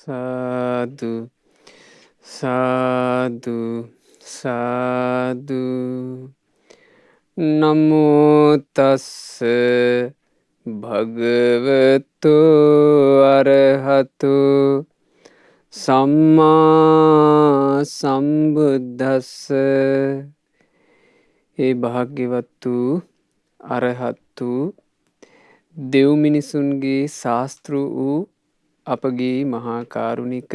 සාදු සාදු සාදු නමෝ තස්ස භගවතු අරහතු සම්මා සම්බුද්දස්ස. ඒ භාග්‍යවත් වූ අරහත් වූ දෙව් මිනිසුන්ගේ ශාස්තෘ වූ අපගේ මහා කාරුණික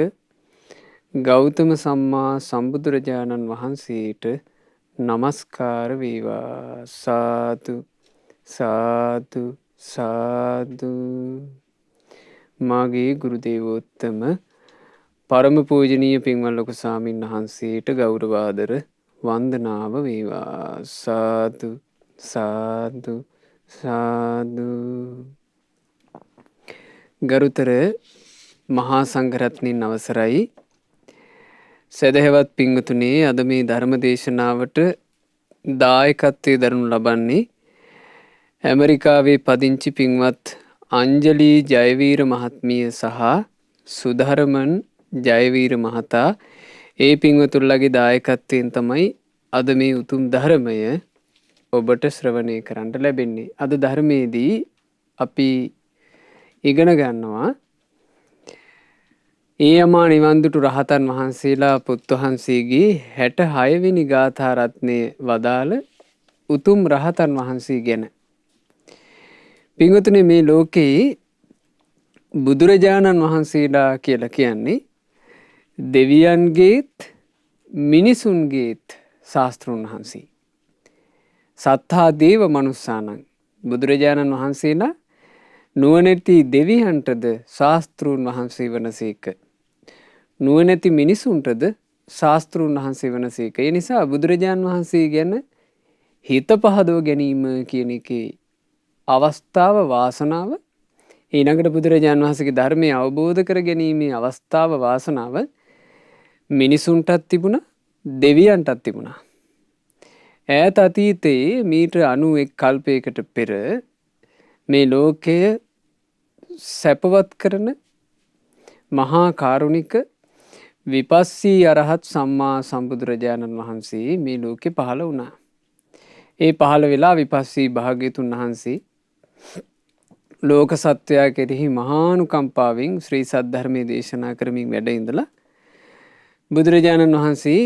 ගෞතම සම්මා සම්බුදුරජාණන් වහන්සේට නමස්කාර වේවා. සාදු සාදු සාදු. මාගේ ගුරු දේවෝත්තම පරම පූජනීය පින්වත් ලොකු ස්වාමීන් වහන්සේට ගෞරවාදර වන්දනාව වේවා. සාදු සාදු සාදු. ගරුතර මහා සංඝරත්නයන් අවසරයි. සදහැවත් පින්වතුනේ, අද මේ ධර්ම දේශනාවට දායකත්වයේ දරනු ලබන්නේ ඇමරිකාවේ පදිංචි පින්වත් අංජලී ජයවීර මහත්මිය සහ සුධර්මන් ජයවීර මහතා. ඒ පින්වතුන්ලගේ දායකත්වයෙන් තමයි අද මේ උතුම් ධර්මය ඔබට ශ්‍රවණය කරන්න ලැබෙන්නේ. අද ධර්මයේදී අපි ඉගෙන ගන්නවා ඒ අමා නිවන්දුටු රහතන් වහන්සේලා පුත්වහන්සේගේ 66 වෙනි ගාථා රත්නය වදාළ උතුම් රහතන් වහන්සේ ගැන. පින්වතුනි, මේ ලෝකේ බුදුරජාණන් වහන්සේලා කියලා කියන්නේ දෙවියන්ගේත් මිනිසුන්ගේත් ශාස්ත්‍රූන් වහන්සේ. සත්තා දේව මනුස්සානං. බුදුරජාණන් වහන්සේලා නුවණැති දෙවියන්ටද ශාස්ත්‍රූන් වහන්සේ වනසේක. නුවණැති මිනිසුන්ටද ශාස්ත්‍රූන් වහන්සේ වනසේක. ඒ නිසා බුදුරජාණන් වහන්සේ ගැන හිත පහදව ගැනීම කියන එකේ අවස්ථාව, වාසනාව, ඊළඟට බුදුරජාණන් වහන්සේගේ ධර්මය අවබෝධ කර ගැනීමේ අවස්ථාව, වාසනාව මිනිසුන්ටත් තිබුණා, දෙවියන්ටත් තිබුණා. ඈත අතීතයේ මීට 91 කල්පයකට පෙර මේ ලෝකය සැපවත් කරන මහා කාරුණික විපස්සී අරහත් සම්මා සම්බුදුරජාණන් වහන්සේ මේ ලෝකෙ පහළ වුණා. ඒ පහළ වෙලා විපස්සී භාග්‍යතුන් වහන්සේ ලෝක සත්වයා කෙරෙහි මහානුකම්පාවෙන් ශ්‍රී සද්ධර්මයේ දේශනා කරමින් වැඩ ඉඳලා බුදුරජාණන් වහන්සේ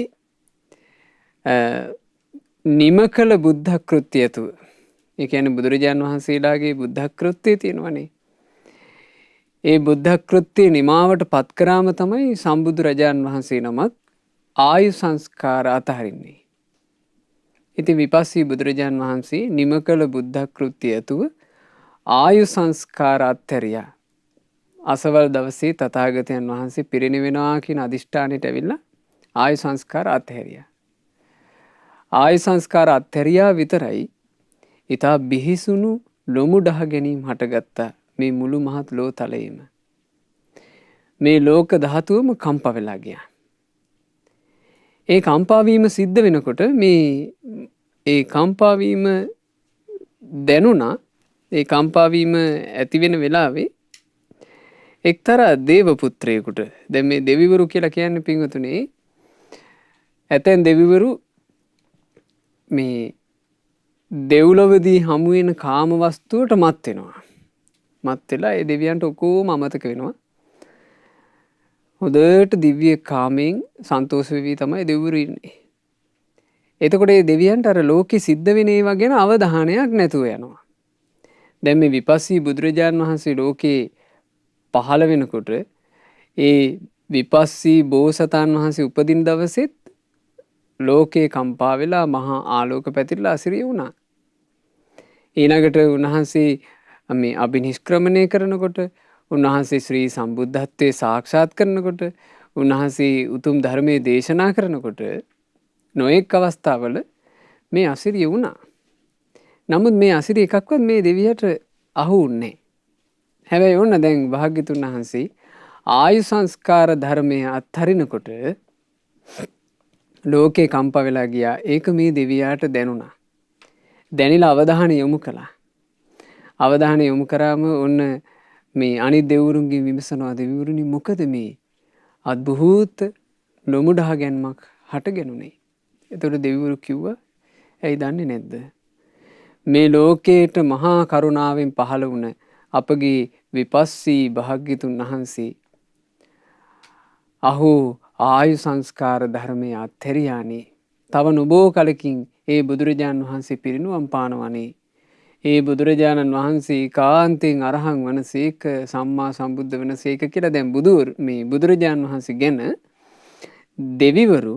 නිම කළ බුද්ධ කෘත්‍යයතු. ඒ කියන්නේ බුදුරජාණන් වහන්සේලාගේ බුද්ධ කෘත්‍යය තියෙනවනේ. ඒ බුද්ධ කෘත්‍යය නිමාවට පත් කරාම තමයි සම්බුදුරජාණන් වහන්සේ නමක් ආයු සංස්කාර අතහරින්නේ. ඉතින් විපස්සී බුදුරජාණන් වහන්සේ නිම කළ බුද්ධ කෘත්‍යය ඇතුව ආයු සංස්කාර අත්හැරියා. අසවල් දවසේ තථාගතයන් වහන්සේ පිරිනිවෙනවා කියන අදිෂ්ඨානයට ඇවිල්ලා ආයු සංස්කාර අත්හැරියා. ආයු සංස්කාර අත්හැරියා විතරයි, ඉතා බිහිසුණු ලොමුඩහ ගැනීම හටගත්තා මේ මුළු මහත් ලෝතලයේම. මේ ලෝක ධාතුවම කම්පා වෙලා ගියා. ඒ කම්පාවීම සිද්ධ වෙනකොට ඒ කම්පාවීම දැනුණා. ඒ කම්පාවීම ඇති වෙන වෙලාවේ එක්තරා දේව පුත්‍රයෙකුට, දැන් මේ දෙවිවරු කියලා කියන්නේ පින්වතුනේ, ඇතැම් දෙවිවරු මේ දෙව්ලොවදී හමු වෙන කාම වස්තුවට මත් වෙනවා. මත් වෙලා ඒ දෙවියන්ට ඔක්කොම අමතක වෙනවා. හොඳට දිව්‍ය කාමයෙන් සන්තෝෂ වෙවි තමයි දෙවිවරු ඉන්නේ. එතකොට මේ දෙවියන්ට අර ලෝකෙ සිද්ධ වෙන ඒවා ගැන අවධානයක් නැතුව යනවා. දැන් මේ විපස්සී බුදුරජාණන් වහන්සේ ලෝකේ පහළ වෙනකොට ඒ විපස්සී බෝසතාණන් වහන්සේ උපදින දවසෙත් ලෝකේ කම්පා වෙලා මහා ආලෝක පැතිරලා අසිරිය වුණා. ඊළඟට උන්වහන්සේ මේ අභිනිෂ්ක්‍රමණය කරනකොට, උන්වහන්සේ ශ්‍රී සම්බුද්ධත්වයේ සාක්ෂාත් කරනකොට, උන්වහන්සේ උතුම් ධර්මයේ දේශනා කරනකොට නොඑක් අවස්ථාවල මේ අසිරිය වුණා. නමුත් මේ අසිරිය එකක්වත් මේ දෙවියට අහු වුණේ. හැබැයි ඔන්න දැන් භාග්‍යතුන් වහන්සේ ආයු සංස්කාර ධර්මය අත්හරිනකොට ලෝකේ කම්පා වෙලා ගියා. ඒක මේ දෙවියාට දැනුණා. දැනිලා අවධානය යොමු කළා. අවධානය යොමු කරාම ඔන්න මේ අනිත් දෙවිවරුන්ගෙන් විමසනවා, දෙවිවරුනි මොකද මේ අද්භූත නොමුඩා ගැන්මක් හටගෙනුනේ. එතකොට දෙවිවරු කිව්වා ඇයි දන්නේ නැද්ද? මේ ලෝකයට මහා කරුණාවෙන් පහළ වුණ අපගේ විපස්සී භාග්‍යතුන් වහන්සේ අහෝ ආයු සංස්කාර ධර්මය අත්හැරියානේ. තව නොබෝ කලකින් ඒ බුදුරජාණන් වහන්සේ පිරිනුවම් පානවනේ. ඒ බුදුරජාණන් වහන්සේ කාන්තෙන් අරහං වනසේක සම්මා සම්බුද්ධ වනසේක කියලා දැන් මේ බුදුරජාණන් වහන්සේ ගැන දෙවිවරු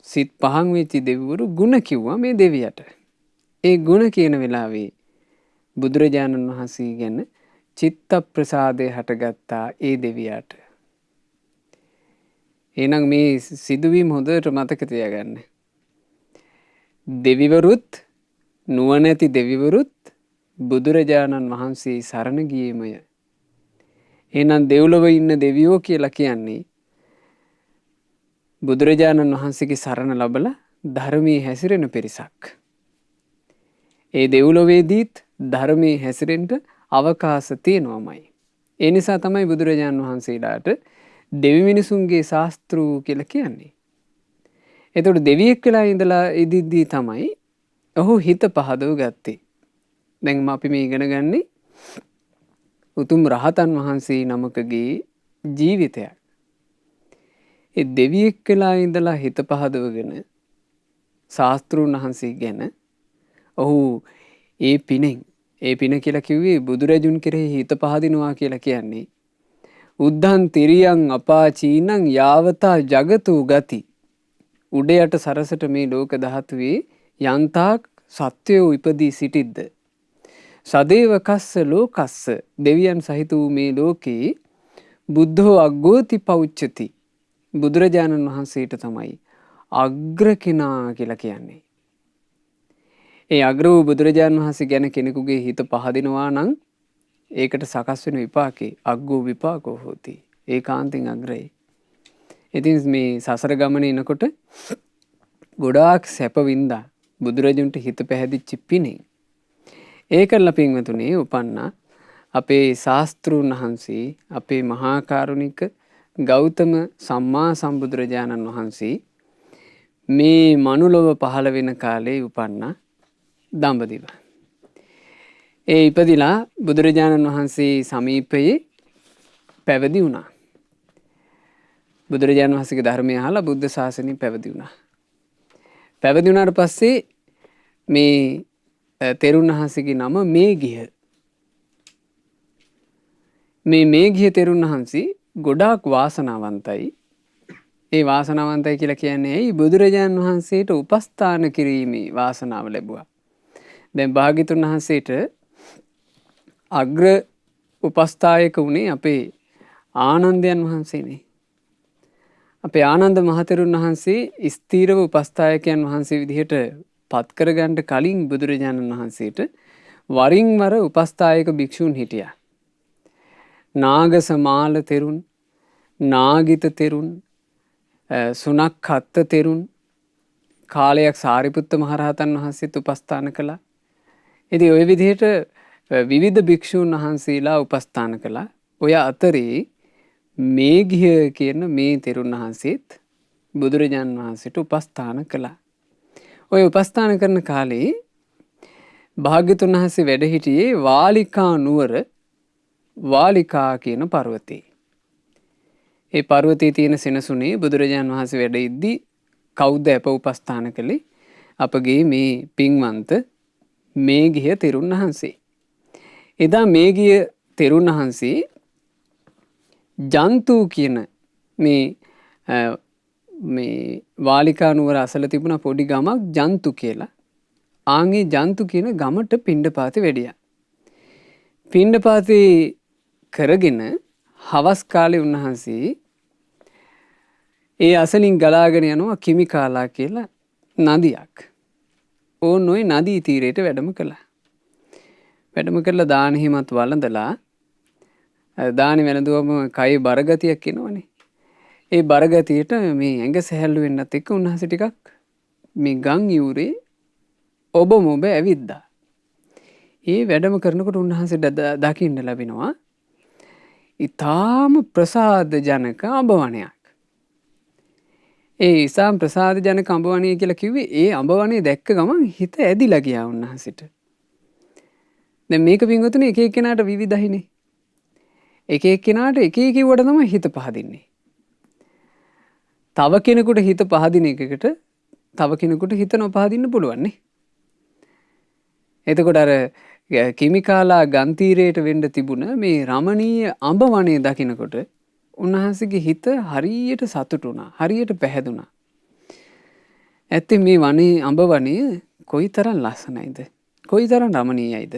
සිත් පහන් වෙච්චි දෙවිවරු ගුණ කිව්වා මේ දෙවියට. ඒ ගුණ කියන වෙලාවේ බුදුරජාණන් වහන්සේ ගැන චිත්ත ප්‍රසාදය හටගත්තා ඒ දෙවියාට. එහෙනම් මේ සිදුවීම හොඳට මතක තියාගන්න. දෙවිවරුත් නුවණැති දෙවිවරුත් බුදුරජාණන් වහන්සේ සරණ ගියේමය. එහෙනම් දෙව්ලොව ඉන්න දෙවියෝ කියලා කියන්නේ බුදුරජාණන් වහන්සේගේ සරණ ලබලා ධර්මයේ හැසිරෙන පිරිසක්. ඒ දෙව්ලොවේදීත් ධර්මයේ හැසිරෙන්න අවකාශ තියෙනවමයි. ඒ නිසා තමයි බුදුරජාණන් වහන්සේලාට දෙවි මිනිසුන්ගේ ශාස්ත්‍රූ කියලා කියන්නේ. එතකොට දෙවියෙක් වෙලා ඉඳලා ඉදිද්දී තමයි ඔහු හිත පහදව ගත්තේ. දැන් අපි මේ ඉගෙන ගන්නේ උතුම් රහතන් වහන්සේ නමකගේ ජීවිතයක්. ඒ දෙවියෙක් වෙලා ඉඳලා හිත පහදවගෙන ශාස්ත්‍රූන් වහන්සේ ගැන ඔහු ඒ පින කියලා කිව්වේ බුදුරජුන් කෙරෙහි හිත පහදිනවා කියලා කියන්නේ උද්ධං තිරියං අපාචීනං යාවතා ජගතෝ ගති. උඩ යට සරසට මේ ලෝක ධාතුවේ යන්තාක් සත්වයෝ ඉපදී සිටිද්ද සදේවකස්ස ලෝකස්ස දෙවියන් සහිත වූ මේ ලෝකේ බුද්ධෝ අග්ගෝති පෞච්චති. බුදුරජාණන් වහන්සේට තමයි අග්‍ර කෙනා කියලා කියන්නේ. ඒ අග්‍ර වූ බුදුරජාණන් වහන්සේ ගැන කෙනෙකුගේ හිත පහදිනවා නම් ඒකට සකස් වෙන විපාකේ අග්ගෝ විපාකෝ හෝති. ඒකාන්තයෙන් අග්‍රයි. ඉතින් මේ සසර ගමනේ එනකොට ගොඩාක් සැප වින්දා බුදුරජුන්ට හිත පැහැදිච්ච පිණින්. ඒකල්ලා පින්වතුනේ උපන්නා අපේ ශාස්ත්‍රූන් වහන්සේ අපේ මහා කරුණික ගෞතම සම්මා සම්බුදුරජාණන් වහන්සේ මේ මනුලොව පහළ වෙන කාලේ උපන්නා දඹදිව. ඒ ඉපදිලා බුදුරජාණන් වහන්සේ සමීපයේ පැවිදි වුණා. බුදුරජාණන් වහන්සේගේ ධර්මය අහලා බුද්ධ ශාසනය පැවිදි වුණා. පැවිදි වුණාට පස්සේ මේ තෙරුන් වහන්සේගේ නම මේඝිය. මේ මේඝිය තෙරුන් වහන්සේ ගොඩාක් වාසනාවන්තයි. ඒ වාසනාවන්තයි කියලා කියන්නේ ඇයි? බුදුරජාණන් වහන්සේට උපස්ථාන කිරීමේ වාසනාව ලැබුවා. දැන් භාග්‍යතුන් වහන්සේට අග්‍ර උපස්ථායක වුණේ අපේ ආනන්දයන් වහන්සේනේ. අපේ ආනන්ද මහතෙරුන් වහන්සේ ස්ථීරව උපස්ථායකයන් වහන්සේ විදිහට පත් කරගන්න කලින් බුදුරජාණන් වහන්සේට වරින් වර උපස්ථායක භික්ෂූන් හිටියා. නාගසමාල තෙරුන්, නාගිත තෙරුන්, සුනක්ඛත්ත තෙරුන් කාලයක් සාරිපුත්ත මහරහතන් වහන්සේත් උපස්ථාන කළා. ඉතින් ওই විදිහට විවිධ භික්ෂූන් වහන්සේලා උපස්ථාන කළා. ඔය අතරේ මේඝිය කියන මේ තෙරුන් වහන්සේත් බුදුරජාණන් වහන්සේට උපස්ථාන කළා. ඔය උපස්ථාන කරන කාලේ භාග්‍යතුන් වහන්සේ වැඩ හිටියේ වාලිකා නුවර වාලිකා කියන පර්වතේ. ඒ පර්වතයේ තියෙන සෙනසුනේ බුදුරජාණන් වහන්සේ වැඩ ඉද්දී කවුද අප උපස්ථාන කළේ? අපගේ මේ පින්වන්ත මේඝිය තෙරුන් වහන්සේ. එදා මේඝිය තෙරුන් වහන්සේ ජන්තු කියන මේ වාලිකා නුවර අසල තිබුණ පොඩි ගමක් ජන්තු කියලා. ආන්ගේ ජන්තු කියන ගමට පිණ්ඩපාතේ වැඩියා. පිණ්ඩපාතේ කරගෙන හවස් කාලේ උන්වහන්සේ ඒ අසලින් ගලාගෙන යනවා කිමිකාලා කියලා නදියක්. ඕන් ওই නදී තීරයට වැඩම කළා. වැඩම කරලා දාන හිමත් වළඳලා දානි වැළඳුවම කයි බරගතියක් එනවනේ. ඒ බරගතියට මේ ඇඟ සැහැල්ලු වෙන්නත් එක්ක උන්වහන්සේ ටිකක් මේ ගම් යූරේ ඔබ මොබ ඇවිද්දා. ඒ වැඩම කරනකොට උන්වහන්සේ දකින්න ලැබෙනවා ඊටාම ප්‍රසාද ජනක අඹ වනයක්. ඒ ඉසාම් ප්‍රසාද ජනක අඹවණේ කියලා කිව්වේ ඒ අඹවණේ දැක්ක ගමන් හිත ඇදිලා ගියා උන්වහන්සේට. දැන් මේක පින්වතුනි එක එක්කෙනාට විවිධයිනේ. එක එක්කෙනාට එක එක කිව්වට තමයි හිත පහදින්නේ. තව කෙනෙකුට හිත පහදින එකකට තව කෙනෙකුට හිත නොපහදින්න පුළුවන් නේ. එතකොට අර කිමිකාලා ගන්තීරයට වෙන්න තිබුණ මේ රමණීය අඹ වනයේ දකිනකොට උන්වහන්සේගේ හිත හරියට සතුටු වුණා. හරියට පැහැදුනා. ඇත්තේ මේ වනේ අඹ වනය කොයිතරම් ලස්සනයිද? කොයිතරම් රමණීයයිද?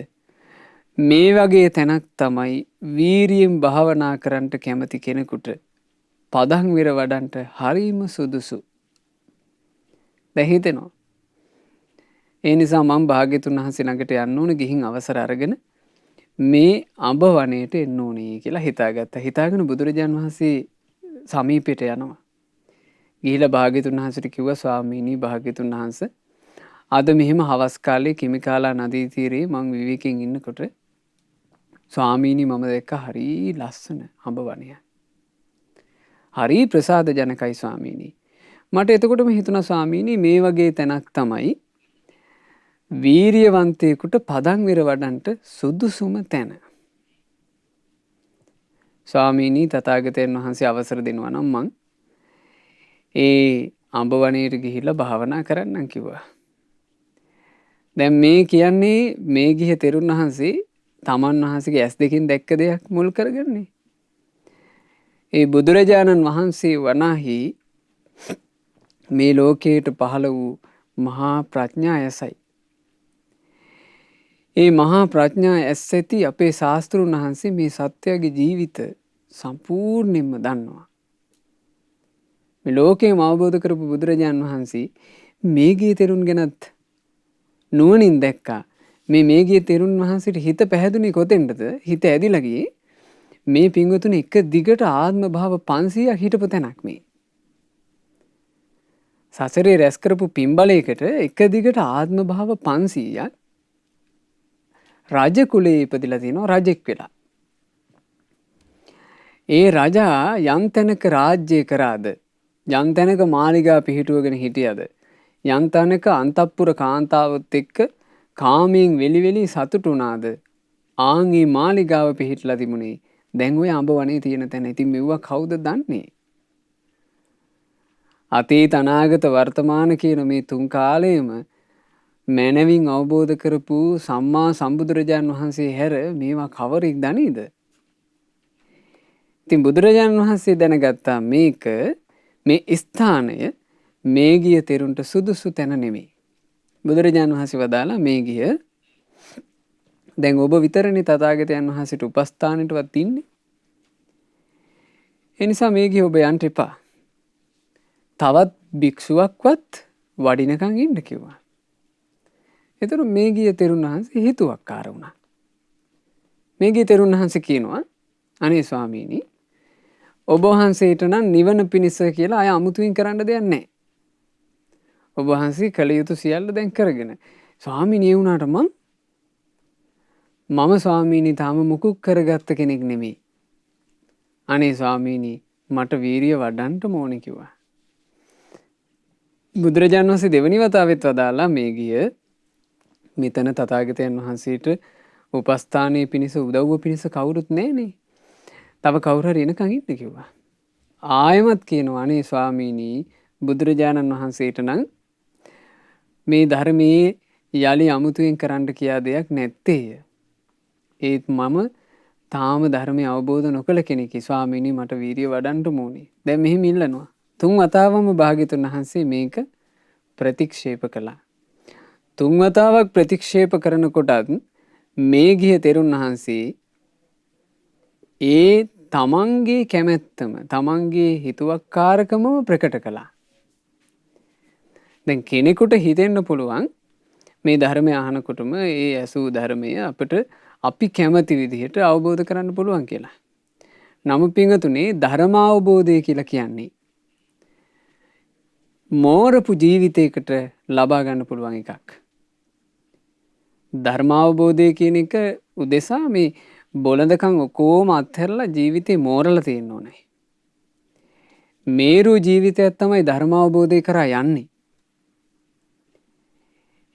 මේ වගේ තැනක් තමයි වීරියෙන් භාවනා කරන්නට කැමති කෙනෙකුට පදන් විර වඩන්ට හරීම සුදුසු. දැන් හිතෙනවා. ඒ නිසා මම භාග්‍යතුන් වහන්සේ ළඟට යන්න ඕනේ ගිහින් අවසර අරගෙන මේ අඹ වනයේට එන්න ඕනේ කියලා හිතාගත්තා. හිතාගෙන බුදුරජාන් වහන්සේ සමීපයට යනවා. ගිහිලා භාග්‍යතුන් වහන්සේට කිව්වා ස්වාමීනි භාග්‍යතුන් වහන්සේ අද මෙහෙම හවස් කාලේ කිමිකාලා නදී තීරේ මං විවේකයෙන් ඉන්නකොට ස්වාමීනි මම දැක්ක හරි ලස්සන අඹ වනය. හරි ප්‍රසාද ජනකයි ස්වාමීනි. මට එතකොටම හිතුණා ස්වාමීනි මේ වගේ තැනක් තමයි වීරියවන්තයෙකුට පදන් විර වඩන්ට සුදුසුම තැන. ස්වාමීනි තථාගතයන් වහන්සේ අවසර දෙනවා නම් මං ඒ අඹ වනයේට ගිහිල්ලා භාවනා කරන්නම් කිව්වා. දැන් මේ කියන්නේ මේ ගිහ තෙරුන් වහන්සේ තමන් වහන්සේගේ ඇස් දෙකින් දැක්ක දෙයක් මුල් කරගන්නේ. ඒ බුදුරජාණන් වහන්සේ වනාහි මේ ලෝකයට පහළ වූ මහා ප්‍රඥා ඇසයි. ඒ මහා ප්‍රඥා ඇස් ඇති අපේ ශාස්ත්‍රුන් වහන්සේ මේ සත්‍යයේ ජීවිත සම්පූර්ණයෙන්ම දන්නවා. මේ ලෝකේම අවබෝධ කරපු බුදුරජාණන් වහන්සේ මේ ගිය තෙරුන් ගැනත් නුවණින් දැක්කා. මේ ගිය තෙරුන් වහන්සේට හිත පැහැදුනේ කොතෙන්ද? හිත ඇදිලා ගියේ මේ පින්වතුනි එක දිගට ආත්ම භාව 500ක් හිටපු තැනක් මේ. සසරේ රැස් කරපු පින්බලයකට එක දිගට ආත්ම භාව 500ක් රජ කුලේ ඉපදිලා තිනවා රජෙක් වෙලා. ඒ රජා යම් තැනක රාජ්‍ය කරාද යම් තැනක මාලිගා පිහිටුවගෙන හිටියද යම් තැනක අන්තපුර කාන්තාවත් එක්ක කාමයෙන් වෙලි සතුටු වුණාද ආන් මේ මාලිගාව පිහිටලා තිබුණේ දැන් ওই අඹ වනේ තියෙන තැන. ඉතින් මෙව්වා කවුද දන්නේ? අතීත අනාගත වර්තමාන කියන මේ තුන් කාලයේම මනවින් අවබෝධ කරපු සම්මා සම්බුදුරජාන් වහන්සේ හැර මේවා කවරෙක් දනීද? ඉතින් බුදුරජාණන් වහන්සේ දැනගත්තා මේක මේ ස්ථානය මේ ගිය තෙරුන්ට සුදුසු තැන නෙමෙයි. බුදුරජාණන් වහන්සේ වදාලා මේ ගිය දැන් ඔබ විතරනේ තථාගතයන් වහන්සේට උපස්ථානෙටවත් ඉන්නේ. ඒ නිසා මේ ගිය ඔබ යන්න එපා. තවත් භික්ෂුවක්වත් වඩිනකන් ඉන්න කිව්වා. ඒතර මේ ගිය තෙරුන් වහන්සේ හිතුවක්කාර වුණා. මේ ගිය තෙරුන් වහන්සේ කියනවා අනේ ස්වාමීනි ඔබ වහන්සේට නම් නිවන පිණිස කියලා අය අමුතුවෙන් කරන්න දෙයක් නැහැ. ඔබ වහන්සේ කළ යුතු සියල්ල දැන් කරගෙන. ස්වාමීනි ඒ වුණාට මම ස්වාමීනි තාම මුකුත් කරගත්ත කෙනෙක් නෙමෙයි. අනේ ස්වාමීනි මට වීරිය වඩන්න ඕනේ කිව්වා. බුදුරජාණන් වහන්සේ දෙවනි වතාවෙත් වදාලා මේ ගිය මෙතන තථාගතයන් වහන්සේට උපස්ථානයේ පිණිස උදව්ව පිණිස කවුරුත් නැහනේ. තව කවුරු හරි එනකන් ඉන්න කිව්වා. ආයමත් කියනවා අනේ ස්වාමීනි බුදුරජාණන් වහන්සේට නම් මේ ධර්මයේ යලි අමුතුවෙන් කරන්න කියා දෙයක් නැත්තේය. ඒත් මම තාම ධර්මය අවබෝධ නොකළ කෙනෙක්. ස්වාමීනි මට වීරිය වඩන්න ඕනේ. දැන් මෙහෙම ඉල්ලනවා. තුන් වතාවම භාග්‍යතුන් වහන්සේ මේක ප්‍රතික්ෂේප කළා. තුන් වතාවක් ප්‍රතික්ෂේප කරනකොටත් මේ ගිය තෙරුන් වහන්සේ ඒ තමන්ගේ කැමැත්තම තමන්ගේ හිතුවක්කාරකම ප්‍රකට කළා. දැන් කෙනෙකුට හිතෙන්න පුළුවන් මේ ධර්මය අහනකොටම ඒ ඇසූ ධර්මය අපිට අපි කැමති විදිහට අවබෝධ කරන්න පුළුවන් කියලා. නමුත් පින්වතුනි ධර්ම අවබෝධය කියලා කියන්නේ මෝරපු ජීවිතයකට ලබා ගන්න පුළුවන් එකක්. ධර්ම අවබෝධය කියන එක උදෙසා මේ බොළඳකම් ඔක්කොම අත්හැරලා ජීවිතේ මෝරලා තියෙන්න ඕනේ. මේරු ජීවිතයක් තමයි ධර්ම අවබෝධය කරා යන්නේ.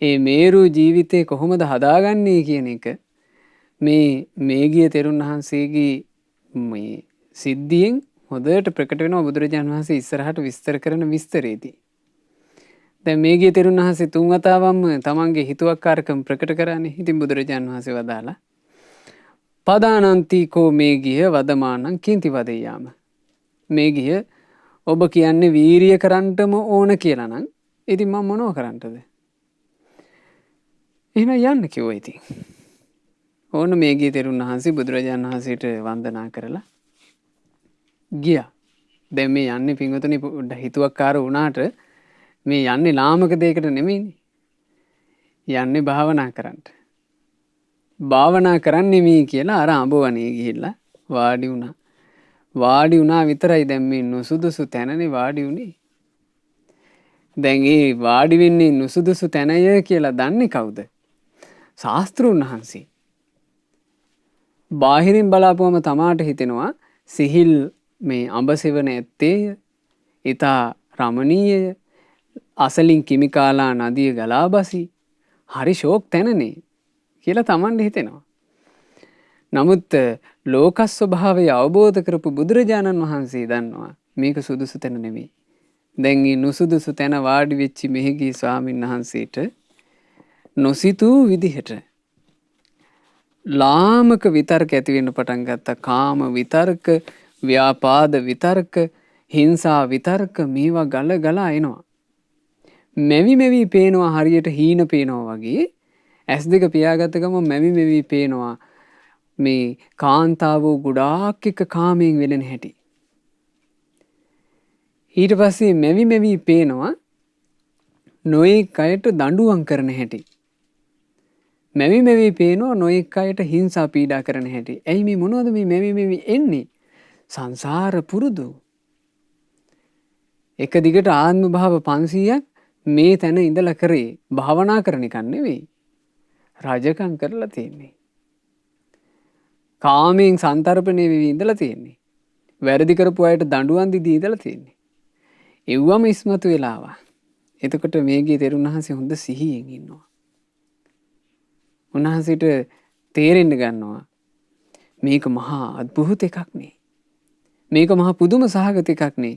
ඒ මේරු ජීවිතේ කොහොමද හදාගන්නේ කියන එක මේ මේගිය තෙරුන් වහන්සේගේ මේ සිද්ධියෙන් හොඳට ප්‍රකට වෙනවා බුදුරජාණන් වහන්සේ ඉස්සරහට විස්තර කරන විස්තරේදී. දැන් මේගිය තෙරුන් වහන්සේ තුන් වතාවක්ම තමන්ගේ හිතුවක්කාරකම් ප්‍රකට කරන්නේ. ඉතින් බුදුරජාණන් වහන්සේ වදාලා පදානන්තිකෝ මේගිය වදමානං කිංති වදෙයාම. මේගිය ඔබ කියන්නේ වීරිය කරන්නටම ඕන කියලා නම් ඉතින් මම මොනව කරන්නටද? එහෙනම් යන්න කිව්වා ඉතින්. ඕන මේගිය තෙරුන් වහන්සේ බුදුරජාණන් වහන්සේට වන්දනා කරලා ගියා. දැන් මේ යන්නේ පින්වතුනි හිතුවක්කාර වුණාට මේ යන්නේ ලාමක දෙයකට නෙමෙයිනේ. යන්නේ භාවනා කරන්න. භාවනා කරන්නේ මේ කියලා අර අඹවනේ ගිහිල්ලා වාඩි වුණා. වාඩි වුණා විතරයි දැන් මේ නුසුදුසු තැනනේ වාඩි වුණේ. දැන් ඒ වාඩි වෙන්නේ නුසුදුසු තැනය කියලා දන්නේ කවුද? ශාස්ත්‍රුන් වහන්සේ. බාහිරින් බලාපුවම තමාට හිතෙනවා සිහිල් මේ අඹ සෙවන ඇත්තේය. ඊතා රමණීයය. අසලින් කිමිකාලා නදිය ගලා බසි. හරි ෂෝක් තැනනේ කියලා තමන්ට හිතෙනවා. නමුත් ලෝක ස්වභාවය අවබෝධ කරපු බුදුරජාණන් වහන්සේ දන්නවා මේක සුදුසු තැන නෙමෙයි. දැන් මේ නුසුදුසු තැන වාඩි වෙච්ච මෙහිගී ස්වාමීන් වහන්සේට නොසිතූ විදිහට ලාමක විතර්ක ඇති වෙන්න පටන් ගත්තා. කාම විතර්ක, ව්‍යාපාද විතර්ක, හිංසා විතර්ක මේවා ගල ගලා එනවා. මෙවි මෙවි පේනවා හරියට හීන පේනවා වගේ. ඇස් දෙක පියාගත්ත ගමන් මෙවි මෙවි පේනවා මේ කාන්තාවෝ ගොඩාක් එක්ක කාමයෙන් වෙලෙන හැටි. ඊට පස්සේ මෙවි මෙවි පේනවා නොයෙක් අයට දඬුවම් කරන හැටි. මෙවි මෙවි පේනවා නොයෙක් අයට හිංසා පීඩා කරන හැටි. ඇයි මේ මොනවද මේ මෙවි මෙවි එන්නේ? සංසාර පුරුදු. එක දිගට ආත්ම භාව 500ක් මේ තැන ඉඳලා කරේ භාවනා කරන එක නෙවෙයි. රජකම් කරලා තියෙන්නේ. කාමයෙන් සංතරපණය වෙවි ඉඳලා තියෙන්නේ. වැරදි කරපු අයට දඬුවම් දීදී ඉඳලා තියෙන්නේ. එව්වම ඉස්මතු වෙලාවා. එතකොට මේගිය තෙරුන් වහන්සේ හොඳ සිහියෙන් ඉන්නවා. උන්වහන්සේට තේරෙන්න ගන්නවා මේක මහා අద్භූත එකක් නේ. මේක මහා පුදුම සහගත එකක් නේ.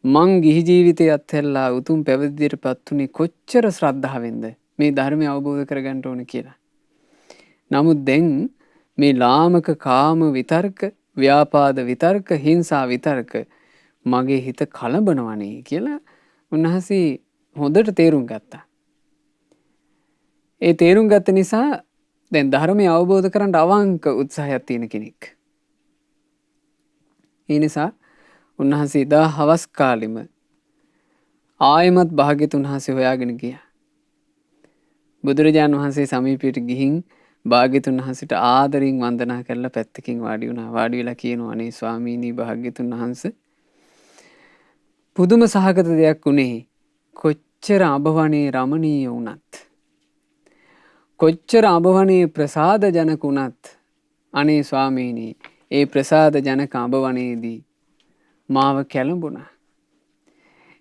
මං ගිහි ජීවිතය අත්හැරලා උතුම් පැවිදියට පත් වුණේ කොච්චර ශ්‍රද්ධාවෙන්ද මේ ධර්මය අවබෝධ කරගන්න ඕන කියලා. නමුත් දැන් මේ ලාමක කාම විතර්ක, ව්‍යාපාද විතර්ක, හිංසා විතර්ක මගේ හිත කලබනවනේ කියලා උන්වහන්සේ හොඳට තේරුම් ගත්තා. ඒ තේරුම් ගත්ත නිසා දැන් ධර්මය අවබෝධ කරගන්න අවංක උත්සාහයක් තියෙන කෙනෙක්. ඒ නිසා උන්වහන්සේ දා හවස් කාලෙම ආයමත් භාග්‍යතුන් වහන්සේ හොයාගෙන ගියා. බුදුරජාණන් වහන්සේ සමීපයට ගිහින් භාග්‍යතුන් වහන්සේට ආදරෙන් වන්දනා කරලා පැත්තකින් වාඩි වුණා. වාඩි වෙලා කියනවා අනේ ස්වාමීනි භාග්‍යතුන් වහන්සේ පුදුම සහගත දෙයක් උනේ. කොච්චර අභවණේ රමණීය වුණත්, කොච්චර අභවණේ ප්‍රසාද ජනක වුණත් අනේ ස්වාමීනි ඒ ප්‍රසාද ජනක අභවණේදී මාව කැළඹුණා.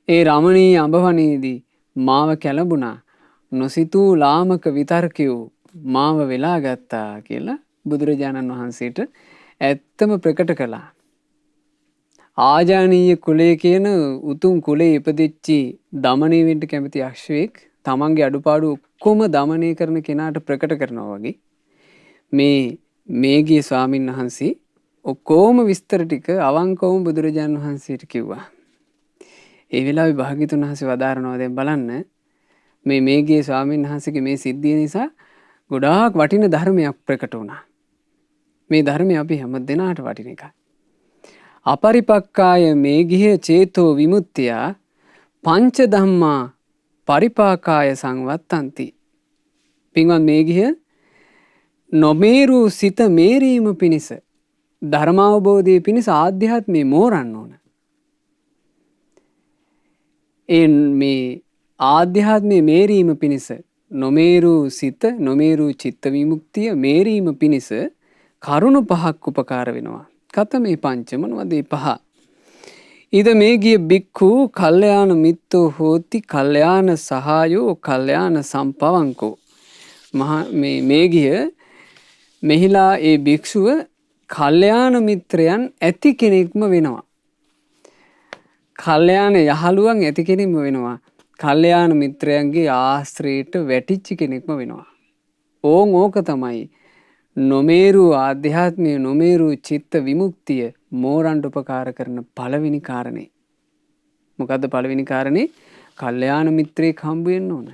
ඒ රමණීය අභවණේදී මාව කැළඹුණා. නොසිතූ ලාමක විතර්කයෝ මාව වෙලා ගත්තා කියලා බුදුරජාණන් වහන්සේට ඇත්තම ප්‍රකට කළා. ආජානීය කුලය කියන උතුම් කුලේ ඉපදිච්චි දමණය වෙන්න කැමති අශ්වයෙක් තමන්ගේ අඩුපාඩු ඔක්කොම දමනය කරන කෙනාට ප්‍රකට කරනවා වගේ මේ මේගිය ස්වාමීන් වහන්සේ ඔක්කොම විස්තර ටික අවංකවම බුදුරජාණන් වහන්සේට කිව්වා. ඒ වෙලාවේ භාග්‍යතුන් වහන්සේ වදාරනවා දැන් බලන්න මේ මේගිය ස්වාමීන් වහන්සේගේ මේ සිද්ධිය නිසා ගොඩාක් වටින ධර්මයක් ප්‍රකට වුණා. මේ ධර්මය අපි හැම දෙනාට වටින එකයි. අපරිපක්කාය මේගිය චේතෝ විමුක්තිය පංච ධම්මා පරිපාකාය සංවත්තන්ති. පින්වත් මේගිය නොමේරු සිත මේරීම පිණිස ධර්මාවබෝධය පිණිස ආධ්‍යාත්මය මෝරන්න ඕන. මේ ආධ්‍යාත්මය මේරීම පිණිස නොමේරු සිත, නොමේරු චිත්ත විමුක්තිය මේරීම පිණිස කරුණු පහක් උපකාර වෙනවා. කත මේ පංච මොනවද මේ පහ? ඉද මේ ගිය බික්ඛු කල්යාණ මිත්තෝ හෝති කල්යාණ සහායෝ කල්යාණ සම්පවංකෝ. මේ ගිය මෙහිලා ඒ භික්ෂුව කල්යාණ මිත්‍රයන් ඇති කෙනෙක්ම වෙනවා. කල්යාණ යහළුවන් ඇති කෙනෙක්ම වෙනවා. කල්යාණ මිත්‍රයන්ගේ ආශ්‍රයට වැටිච්ච කෙනෙක්ම වෙනවා. ඕක තමයි නොමේරු ආධ්‍යාත්මය නොමේරු චිත්ත විමුක්තිය මෝරන්ට උපකාර කරන පළවෙනි කාරණේ. මොකද්ද පළවෙනි කාරණේ? කල්යාණ මිත්‍රයෙක් හම්බ වෙන්න ඕන.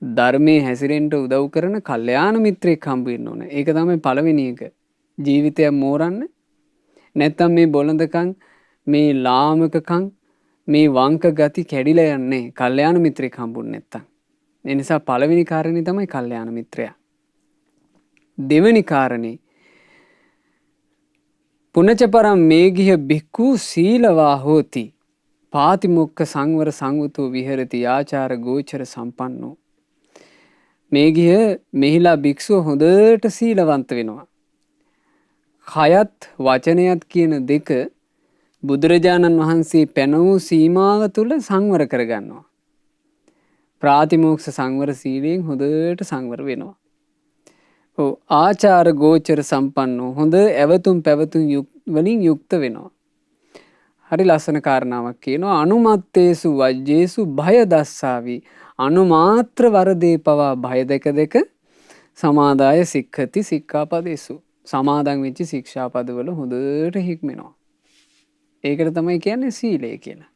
ධර්මයේ හැසිරෙන්න උදව් කරන කල්යාණ මිත්‍රයෙක් හම්බ වෙන්න ඕන. ඒක තමයි පළවෙනි එක. ජීවිතය මෝරන්න. නැත්තම් මේ බොළඳකම්, මේ ලාමකකම්, මේ වංක ගති කැඩිලා යන්නේ කල්යාණ මිත්‍රයෙක් හම්බුනේ නැත්තම්. ඒ නිසා පළවෙනි කාරණේ තමයි කල්යාණ මිත්‍රයා. දෙවෙනි කාරණේ පුනච පරම් මේගිහ බික්ඛු සීලවා හෝති පාතිමොක්ඛ සංවර සංවතෝ විහෙරති ආචාර ගෝචර සම්පන්නෝ. මේගිහ මෙහිලා භික්ෂුව හොඳට සීලවන්ත වෙනවා. කයත් වචනයත් කියන දෙක බුදුරජාණන් වහන්සේ පැන වූ සීමාව තුළ සංවර කරගන්නවා. ප්‍රාතිමෝක්ෂ සංවර සීලයෙන් හොඳට සංවර වෙනවා. ආචාර ගෝචර සම්පන්නෝ හොඳ ඇවතුම් පැවතුම් වලින් යුක්ත වෙනවා. හරි ලස්සන කාරණාවක් කියනවා. අනුමත්තේසු වජ්ජේසු භය දස්සාවි. අනුමාත්‍ර වරදේ පවා භය දෙක සමාදාය සික්ඛති සික්ඛාපදේසු. සමාදන් වෙච්ච ශික්ෂාපදවල හොඳට හික්මෙනවා. ඒකට තමයි කියන්නේ සීලය කියලා.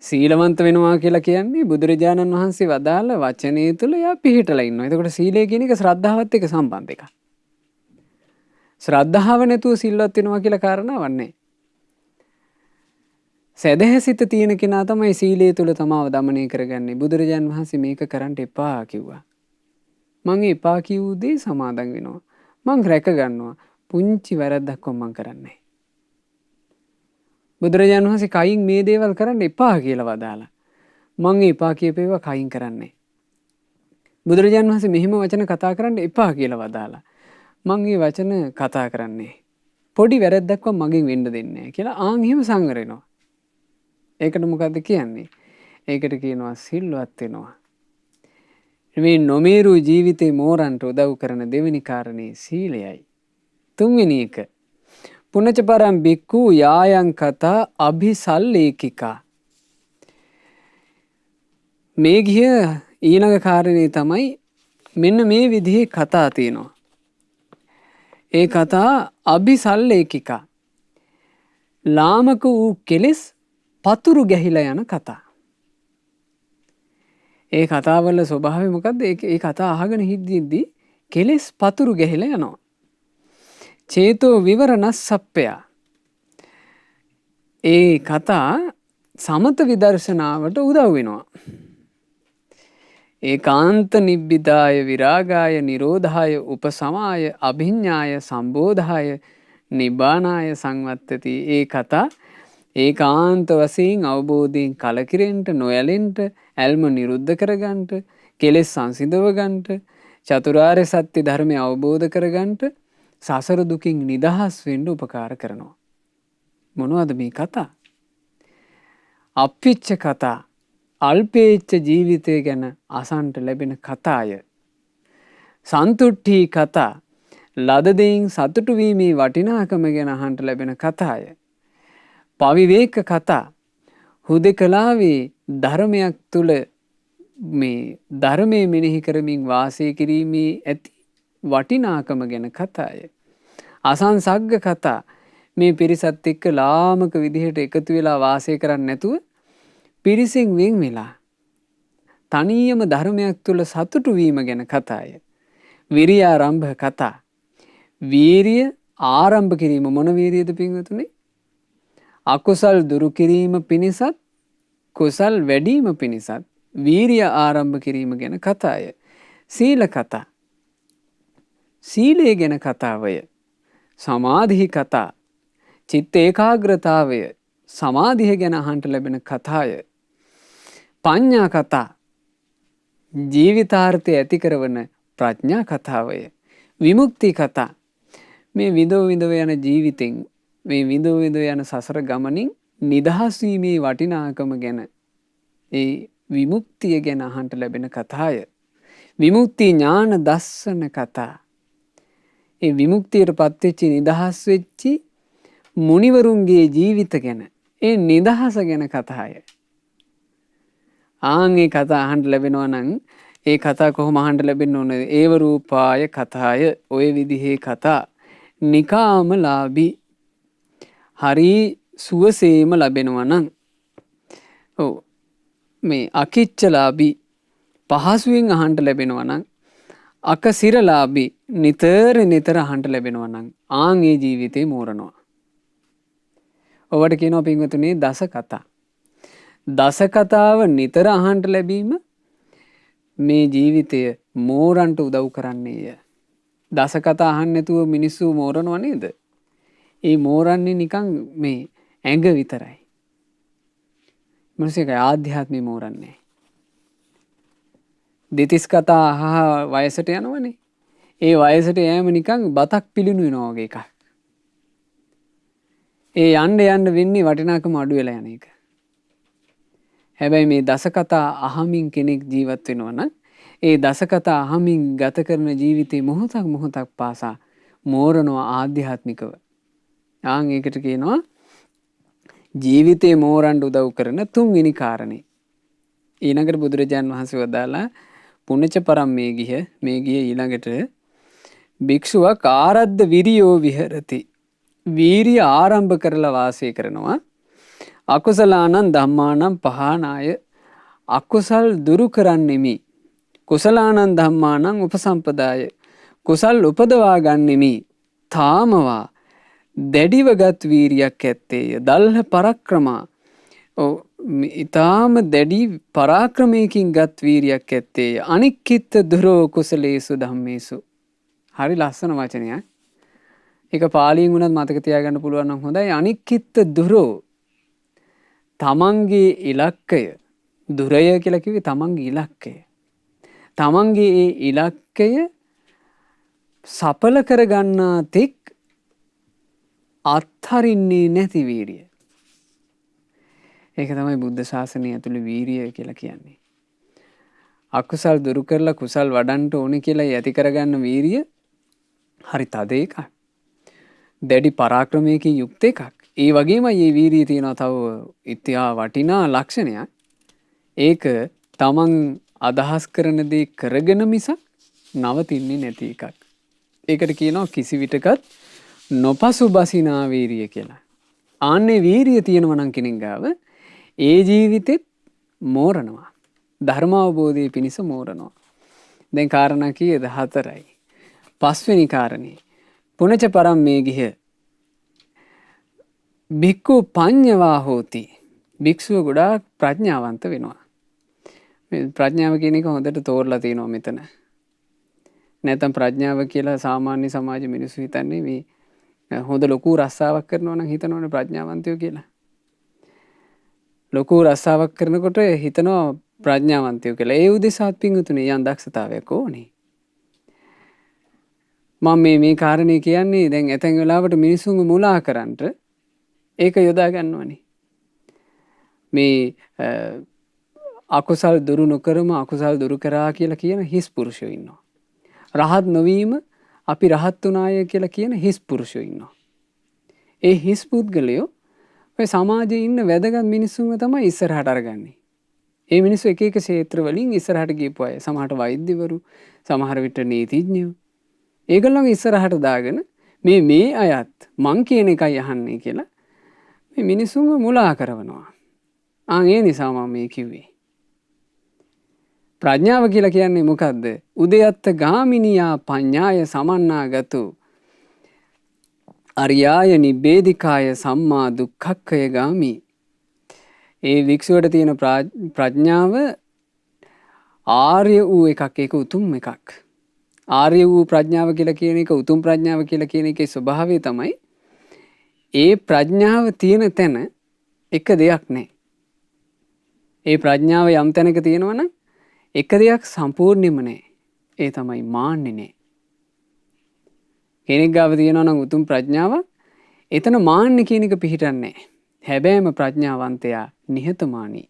සීලවන්ත වෙනවා කියලා කියන්නේ බුදුරජාණන් වහන්සේ වදාළ වචනේ තුල යා පිහිටලා ඉන්නවා. එතකොට සීලය කියන එක ශ්‍රද්ධාවත් එක්ක සම්බන්ධ එකක්. ශ්‍රද්ධාව නැතුව සිල්වත් වෙනවා කියලා කාරණාවක් නැහැ. සදහසිත තියෙන කෙනා තමයි සීලය තුල තමාව দমনය කරගන්නේ. බුදුරජාණන් වහන්සේ මේක කරන්න එපා කිව්වා. මං එපා කිව්ව දේ සමාදන් වෙනවා. මං රැක ගන්නවා. පුංචි වැරද්දක් මං කරන්නේ. බුදුරජාණන් වහන්සේ කයින් මේ දේවල් කරන්න එපා කියලා වදාලා. මං එපා කියපේවා කයින් කරන්නේ. බුදුරජාණන් වහන්සේ මෙහිම වචන කතා කරන්න එපා කියලා වදාලා. මං මේ වචන කතා කරන්නේ. පොඩි වැරද්දක්වත් මගෙන් වෙන්න දෙන්නේ නැහැ කියලා ආන් එහෙම සංවර වෙනවා. ඒකට මොකද්ද කියන්නේ? ඒකට කියනවා සිල්වත් වෙනවා. මේ නොමේරු ජීවිතේ මෝරන්ට උදව් කරන දෙවෙනි කාරණේ සීලයයි. තුන්වෙනි එක පුනච පරම් බික්ඛු යායන් කතා අභිසල්ලේකිකා. මේ ගිය ඊළඟ කාරණේ තමයි මෙන්න මේ විදිහේ කතා තියෙනවා. ඒ කතා අභිසල්ලේකිකා. ලාමක වූ කෙලෙස් පතුරු ගැහිලා යන කතා. ඒ කතාවල ස්වභාවය මොකද්ද? ඒ කතා අහගෙන හිටිද්දී කෙලෙස් පතුරු ගැහිලා යනවා. චේතෝ විවරණස්සප්පය. ඒ කතා සමත විදර්ශනාවට උදව් වෙනවා. ඒකාන්ත නිබ්බිදාය විරාගාය නිරෝධාය උපසමාය අභිඤ්ඤාය සම්බෝධාය නිබ්බානාය සංවත්තති. ඒ කතා ඒකාන්ත වශයෙන් අවබෝධයෙන් කලකිරෙන්න නොයැලෙන්න ඇල්ම නිරුද්ධ කරගන්නට කෙලෙස් සංසිඳව ගන්නට චතුරාර්ය සත්‍ය ධර්මය අවබෝධ කරගන්නට සසර දුකින් නිදහස් වෙන්න උපකාර කරනවා. මොනවද මේ කතා? අප්පිච්ච කතා, අල්පේච්ච ජීවිතය ගැන අසන්ට ලැබෙන කතාය. සන්තුට්ඨී කතා, ලද දෙයින් සතුටු වීමේ වටිනාකම ගැන අහන්න ලැබෙන කතාය. පවිවේක කතා, හුදෙකලාවේ ධර්මයක් තුල මේ ධර්මයේ මෙනෙහි කරමින් වාසය කිරීමේ ඇති වටිනාකම ගැන කතාය. අසංසග්ග කතා, මේ පිරිසත් එක්ක ලාමක විදිහට එකතු වෙලා වාසය කරන්නේ නැතුව පිරිසෙන් වෙන් වෙලා තනියම ධර්මයක් තුල සතුටු වීම ගැන කතාය. විරියාරම්භ කතා, වීරිය ආරම්භ කිරීම. මොන වීරියද පින්වතුනි? අකුසල් දුරු කිරීම පිණිසත් කුසල් වැඩිම පිණිසත් වීරිය ආරම්භ කිරීම ගැන කතාය. සීල කතා, සීලය ගැන කතාවය. සමාධි කතා, චිත්ත ඒකාග්‍රතාවය සමාධිය ගැන අහන්න ලැබෙන කතාය. පඤ්ඤා කතා, ජීවිතාර්ථය ඇති කරවන ප්‍රඥා කතාවය. විමුක්ති කතා, මේ විඳව යන ජීවිතෙන් මේ විඳු විඳු යන සසර ගමනින් නිදහස් වීමේ වටිනාකම ගැන ඒ විමුක්තිය ගැන අහන්න ලැබෙන කතාය. විමුක්ති ඥාන දස්සන කතා. ඒ විමුක්තියට පත්වෙච්චි නිදහස් වෙච්චි මුනිවරුන්ගේ ජීවිත ගැන ඒ නිදහස ගැන කතාය. ඒ කතා අහන්න ලැබෙනවා නම් ඒ කතා කොහොම අහන්න ලැබෙන්න ඕනද? ඒව රූපාය කතාය. ඔය විදිහේ කතා නිකාමලාභී හරි සුවසේම ලැබෙනවා නම් ඔව් මේ අකිච්චලාභී පහසුවෙන් අහන්න ලැබෙනවා නම් අකසිරලාභී නිතර අහන්න ලැබෙනවා නම් ඒ ජීවිතේ මෝරනවා. ඔවට කියනවා පින්වතුනි දස කතා. දස කතාව නිතර අහන්න ලැබීම මේ ජීවිතය මෝරන්ට උදව් කරන්නේය. දස කතා අහන්න නැතුව මිනිස්සු මෝරනව නේද? ඒ මෝරන්නේ නිකන් මේ ඇඟ විතරයි. මිනිස්සුගේ ආධ්‍යාත්මය මෝරන්නේ. දෙතිස් කතා වයසට යනවනේ. ඒ වයසට යෑම නිකන් බතක් පිළිණු වෙනවා වගේ එකක්. ඒ යන්න වෙන්නේ වටිනාකම අඩු වෙලා යන එක. හැබැයි මේ දස කතා අහමින් කෙනෙක් ජීවත් වෙනවා නම් ඒ දස කතා අහමින් ගත කරන ජීවිතේ මොහොතක් පාසා මෝරනවා ආධ්‍යාත්මිකව. ඒකට කියනවා ජීවිතේ මෝරන්න උදව් කරන තුන්වෙනි කාරණේ. ඊළඟට බුදුරජාන් වහන්සේ වදාලා පුණ්‍යච පරම් මේ ගිය ඊළඟට භික්ෂුවක් ආරද්ධ විරියෝ විහෙරති. වීරිය ආරම්භ කරලා වාසය කරනවා. අකුසලානං ධම්මානං පහනාය. අකුසල් දුරු කරන්නෙමි. කුසලානං ධම්මානං උපසම්පදාය. කුසල් උපදවා ගන්නෙමි. තාමවා දැඩිවගත් වීරියක් ඇත්තේය. දල්හ පරක්‍රමා. ඊටාම දැඩි පරාක්‍රමයකින් ගත් වීරියක් ඇත්තේය. අනික්කිත දුරෝ කුසලේසු ධම්මේසු. හරි ලස්සන වචනයක්. ඒක පාලියෙන් වුණත් මතක තියාගන්න පුළුවන් නම් හොඳයි. අනික්කිත දුරෝ තමන්ගේ ඉලක්කය. දුරය කියලා කිව්වේ තමන්ගේ ඉලක්කය. තමන්ගේ ඒ ඉලක්කය සඵල කරගන්නා තෙක් අත්හරින්නේ නැති වීරිය. ඒක තමයි බුද්ධ ශාසනය ඇතුළේ වීරිය කියලා කියන්නේ. අකුසල් දුරු කරලා කුසල් වඩන්න ඕනේ කියලා ඇති කරගන්න වීරිය හරි තද එකක්. දැඩි පරාක්‍රමයකින් යුක්ත එකක්. ඒ වගේමයි මේ වීරිය තියෙනවා තව ඉතිහා වටිනා ලක්ෂණයක්. ඒක තමන් අදහස් කරන දේ කරගෙන මිසක් නවතින්නේ නැති එකක්. ඒකට කියනවා කිසි විටකත් නොපසු බසිනා වීරිය කියලා. ආන්නේ වීරිය තියෙනවා නම් කෙනෙක් ගාව ඒ ජීවිතෙත් මෝරනවා. ධර්මාවබෝධයේ පිණිස මෝරනවා. දැන් කාරණා කීයද? 4යි. 5 වෙනි කාරණේ. පුණච පරම් මේ ගිහ භික්ඛු පඤ්ඤවා හෝති. භික්ෂුව ගොඩාක් ප්‍රඥාවන්ත වෙනවා. මේ ප්‍රඥාව කියන එක හොඳට තෝරලා තියෙනවා මෙතන. නැත්නම් ප්‍රඥාව කියලා සාමාන්‍ය සමාජ මිනිස්සු හිතන්නේ මේ හොඳ ලොකු රස්සාවක් කරනවා නම් හිතනවනේ ප්‍රඥාවන්තයෝ කියලා. ලොකු රස්සාවක් කරනකොට හිතනවා ප්‍රඥාවන්තයෝ කියලා. ඒ උදෙසාත් පිංගුතුනේ යම් දක්ෂතාවයක් ඕනේ. මම මේ කාරණේ කියන්නේ දැන් ඇතැම් වෙලාවට මිනිසුන්ව මුලා කරන්නට ඒක යොදා ගන්නවනේ. මේ අකුසල් දුරු නොකරම අකුසල් දුරු කරා කියලා කියන හිස් පුරුෂයෝ ඉන්නවා. රහත් නොවීම අපි රහත් වුණාය කියලා කියන හිස් පුරුෂයෝ ඉන්නවා. ඒ හිස් පුද්ගලයෝ ඔය සමාජයේ ඉන්න වැදගත් මිනිස්සුන්ව තමයි ඉස්සරහට අරගන්නේ. ඒ මිනිස්සු එක එක ක්ෂේත්‍ර වලින් ඉස්සරහට ගියපු අය. සමහරට වෛද්‍යවරු, සමහර විට නීතිඥයෝ. ඒගොල්ලෝ ඉස්සරහට දාගෙන මේ අයත් මං කියන එකයි අහන්නේ කියලා මේ මිනිස්සුන්ව මුලා කරනවා. ඒ නිසා මම මේ කිව්වේ. ප්‍රඥාව කියලා කියන්නේ මොකද්ද? උදයත්ත ගාමිනියා පඤ්ඤාය සමන්නාගතු අරියාය නිබ්බේධිකාය සම්මා දුක්ඛක්ඛය ගාමි. ඒ වික්ෂුවට තියෙන ප්‍රඥාව ආර්ය වූ එකක්. ඒක උතුම් එකක්. ආර්ය වූ ප්‍රඥාව කියලා කියන එක උතුම් ප්‍රඥාව කියලා කියන එකේ ස්වභාවය තමයි ඒ ප්‍රඥාව තියෙන තැන එක දෙයක් නැහැ. ඒ ප්‍රඥාව යම් තැනක තියෙනවා නම් එක දෙයක් සම්පූර්ණයෙන්ම නැහැ. ඒ තමයි මාන්නේ නැහැ. කෙනෙක් ගාව තියෙනවා නම් උතුම් ප්‍රඥාවක් එතන මාන්න කියන එක පිහිටන්නේ. හැබැයිම ප්‍රඥාවන්තයා නිහතමානී.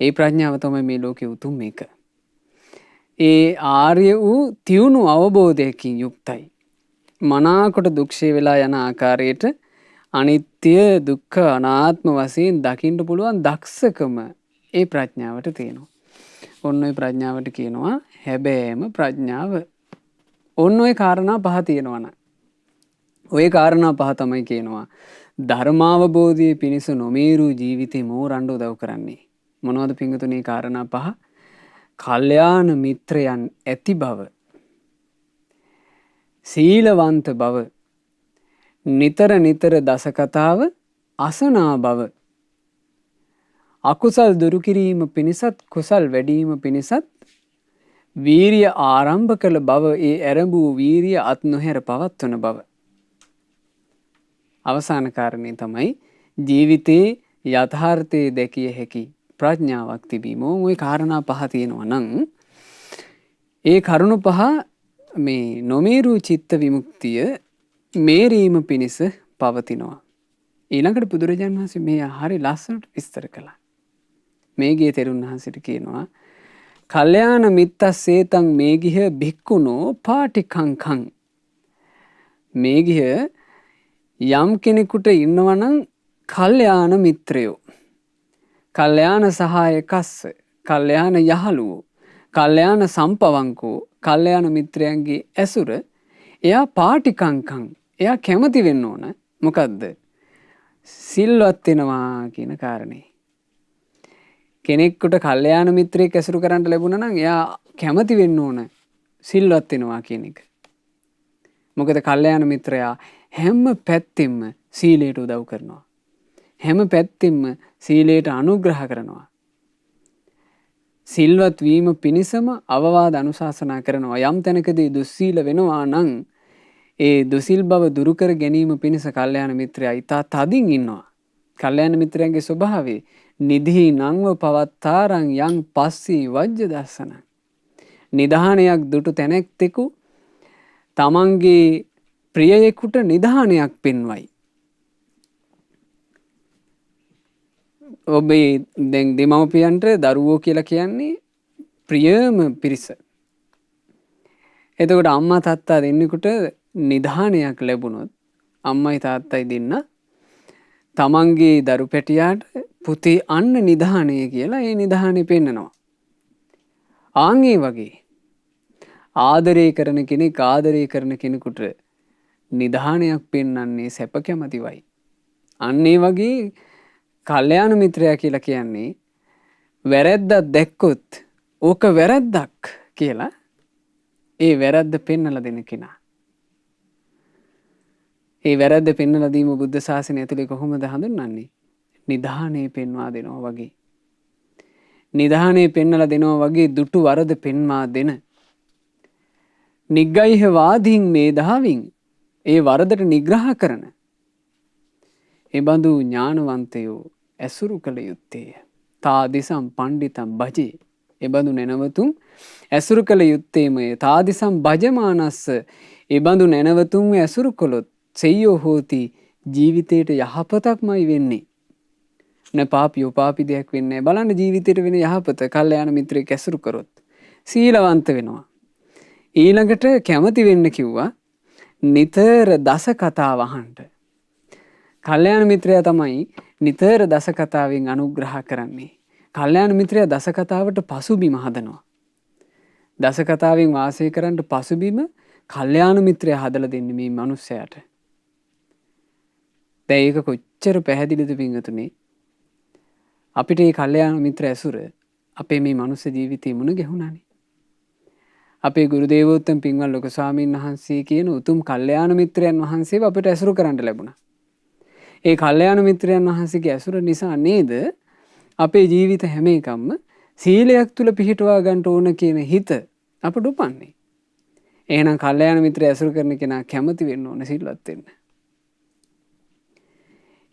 ඒ ප්‍රඥාව තමයි මේ ලෝකේ උතුම් එක. ඒ ආර්ය වූ තියුණු අවබෝධයකින් යුක්තයි. මනාකොට දුක්ෂය වෙලා යන ආකාරයට අනිත්‍ය දුක්ඛ අනාත්ම වශයෙන් දකින්න පුළුවන් දක්ෂකම ඒ ප්‍රඥාවට තියෙනවා. ඔන්න ඔය ප්‍රඥාවට කියනවා හැබෑම ප්‍රඥාව. ඔන්න ඔය කාරණා පහ තියෙනවනම් ඔය කාරණා පහ තමයි කියනවා ධර්මාවබෝධයේ පිණිස නොමේරු ජීවිතේ මෝරන්න උදව් කරන්නේ. මොනවද පිංගුතුනි කාරණා පහ? කල්යාණ මිත්‍රයන් ඇති බව, සීලවන්ත බව, නිතර නිතර දස කතාව අසනා බව, අකුසල් දුරු කිරීම පිණිසත් කුසල් වැඩිම පිණිසත් වීරිය ආරම්භ කළ බව, ඒ ඇරඹූ වීරිය අත් නොහැර පවත්වන බව. අවසාන කාරණේ තමයි ජීවිතේ යථාර්ථයේ දැකිය හැකි ප්‍රඥාවක් තිබීම. ওই කාරණා පහ තියෙනවා නම් ඒ කරුණු පහ මේ නොමේරු චිත්ත විමුක්තිය මේරීම පිණිස පවතිනවා. ඊළඟට බුදුරජාණන් වහන්සේ මේ හරි ලස්සනට විස්තර කළා. මේගේ තෙරුන් වහන්සේට කියනවා කල්යාණ මිත්තස්සේතං මේගිහ භික්ඛුනෝ පාටිකංකං. මේගිහ යම් කෙනෙකුට ඉන්නවනම් කල්යාණ මිත්‍රයෝ, කල්යාණ සහායකස්ස, කල්යාණ යහළුවෝ, කල්යාණ සම්පවංකෝ, කල්යාණ මිත්‍රයන්ගේ ඇසුර එයා පාටිකංකං. එයා කැමති වෙන්න ඕන. මොකද්ද? සිල්වත් වෙනවා කියන කාරණේ. කෙනෙක්ට කල්යාණ මිත්‍රයෙක් ඇසුරු කරන්න ලැබුණා නම් එයා කැමති වෙන්න ඕන සිල්වත් වෙනවා කියන එක. මොකද කල්යාණ මිත්‍රයා හැම පැත්තෙම සීලයට උදව් කරනවා. හැම පැත්තෙම සීලයට අනුග්‍රහ කරනවා. සිල්වත් වීම පිණිසම අවවාද අනුශාසනා කරනවා. යම් තැනකදී දුස්සීල වෙනවා නම් ඒ දුසිල් බව දුරු කර ගැනීම පිණිස කල්යාණ මිත්‍රයා ඊට තදින් ඉන්නවා. කල්යාණ මිත්‍රයන්ගේ ස්වභාවය නිධි නංව පවත්තාරං යං පස්සී වජ්‍ය දර්ශන. නිධානයක් දුටු තැනැත්තෙකු තමන්ගේ ප්‍රියයෙකුට නිධානයක් පෙන්වයි. ඔබේ දැන් දෙමව්පියන්ට දරුවෝ කියලා කියන්නේ ප්‍රියම පිරිස. එතකොට අම්මා තාත්තා දෙන්නෙකුට නිධානයක් ලැබුණොත් අම්මයි තාත්තයි දෙන්න තමන්ගේ දරු පැටියාට පුතේ අන්න නිධානය කියලා ඒ නිධානය පෙන්නනවා. ආන් ඒ වගේ ආදරය කරන කෙනෙක් ආදරය කරන කෙනෙකුට නිධානයක් පෙන්වන්නේ සැප කැමැතිවයි. අන්න ඒ වගේ කල්යාණ මිත්‍රයා කියලා කියන්නේ වැරැද්දක් දැක්කොත් ඕක වැරැද්දක් කියලා ඒ වැරැද්ද පෙන්වලා දෙන කෙනා. ඒ වැරැද්ද පෙන්වලා දීම බුද්ධ ශාසනය ඇතුලේ කොහොමද හඳුන්වන්නේ? නිධානය පෙන්වා දෙනවා වගේ. නිධානය පෙන්වලා දෙනවා වගේ දුටු වරද පෙන්වා දෙන. නිග්ගයිහ වාදීන් මේ දහවින් ඒ වරදට නිග්‍රහ කරන. ඒ බඳු ඥානවන්තයෝ ඇසුරු කළ යුත්තේය. තාදිසම් පණ්ඩිතම් භජේ. ඒ බඳු නැනවතුන් ඇසුරු කළ යුත්තේමය. තාදිසම් භජමානස්ස. ඒ බඳු නැනවතුන් ඇසුරු කළොත් සෙය්‍යෝ හෝති ජීවිතයට යහපතක්මයි වෙන්නේ. න පාපියෝ පාපි දෙයක් වෙන්නේ නැහැ. බලන්න ජීවිතයට වෙන යහපත කල්යාණ මිත්‍රයෙක් ඇසුරු කරොත් සීලවන්ත වෙනවා. ඊළඟට කැමති වෙන්න කිව්වා නිතර දස කතා වහන්න. කල්යාණ මිත්‍රයා තමයි නිතර දස කතාවෙන් අනුග්‍රහ කරන්නේ. කල්යාණ මිත්‍රයා දස කතාවට පසුබිම හදනවා. දස කතාවෙන් වාසය කරන්න පසුබිම කල්යාණ මිත්‍රයා හදලා දෙන්නේ මේ මිනිස්සයාට. දැන් ඒක කොච්චර පැහැදිලිද පින්වතුනි? අපිට මේ කල්යාණ මිත්‍ර ඇසුර අපේ මේ මනුස්ස ජීවිතේ මුණ ගැහුණානේ. අපේ ගුරු දේවෝත්තම පින්වත් ලොකු ස්වාමීන් වහන්සේ කියන උතුම් කල්යාණ මිත්‍රයන් වහන්සේව අපිට ඇසුරු කරන්න ලැබුණා. ඒ කල්යාණ මිත්‍රයන් වහන්සේගේ ඇසුර නිසා නේද අපේ ජීවිත හැම එකක්ම සීලයක් තුල පිහිටවා ගන්න ඕන කියන හිත අපට උපන්නේ. එහෙනම් කල්යාණ මිත්‍රය ඇසුරු කරන කෙනා කැමති වෙන්න ඕන සිල්වත් වෙන්න.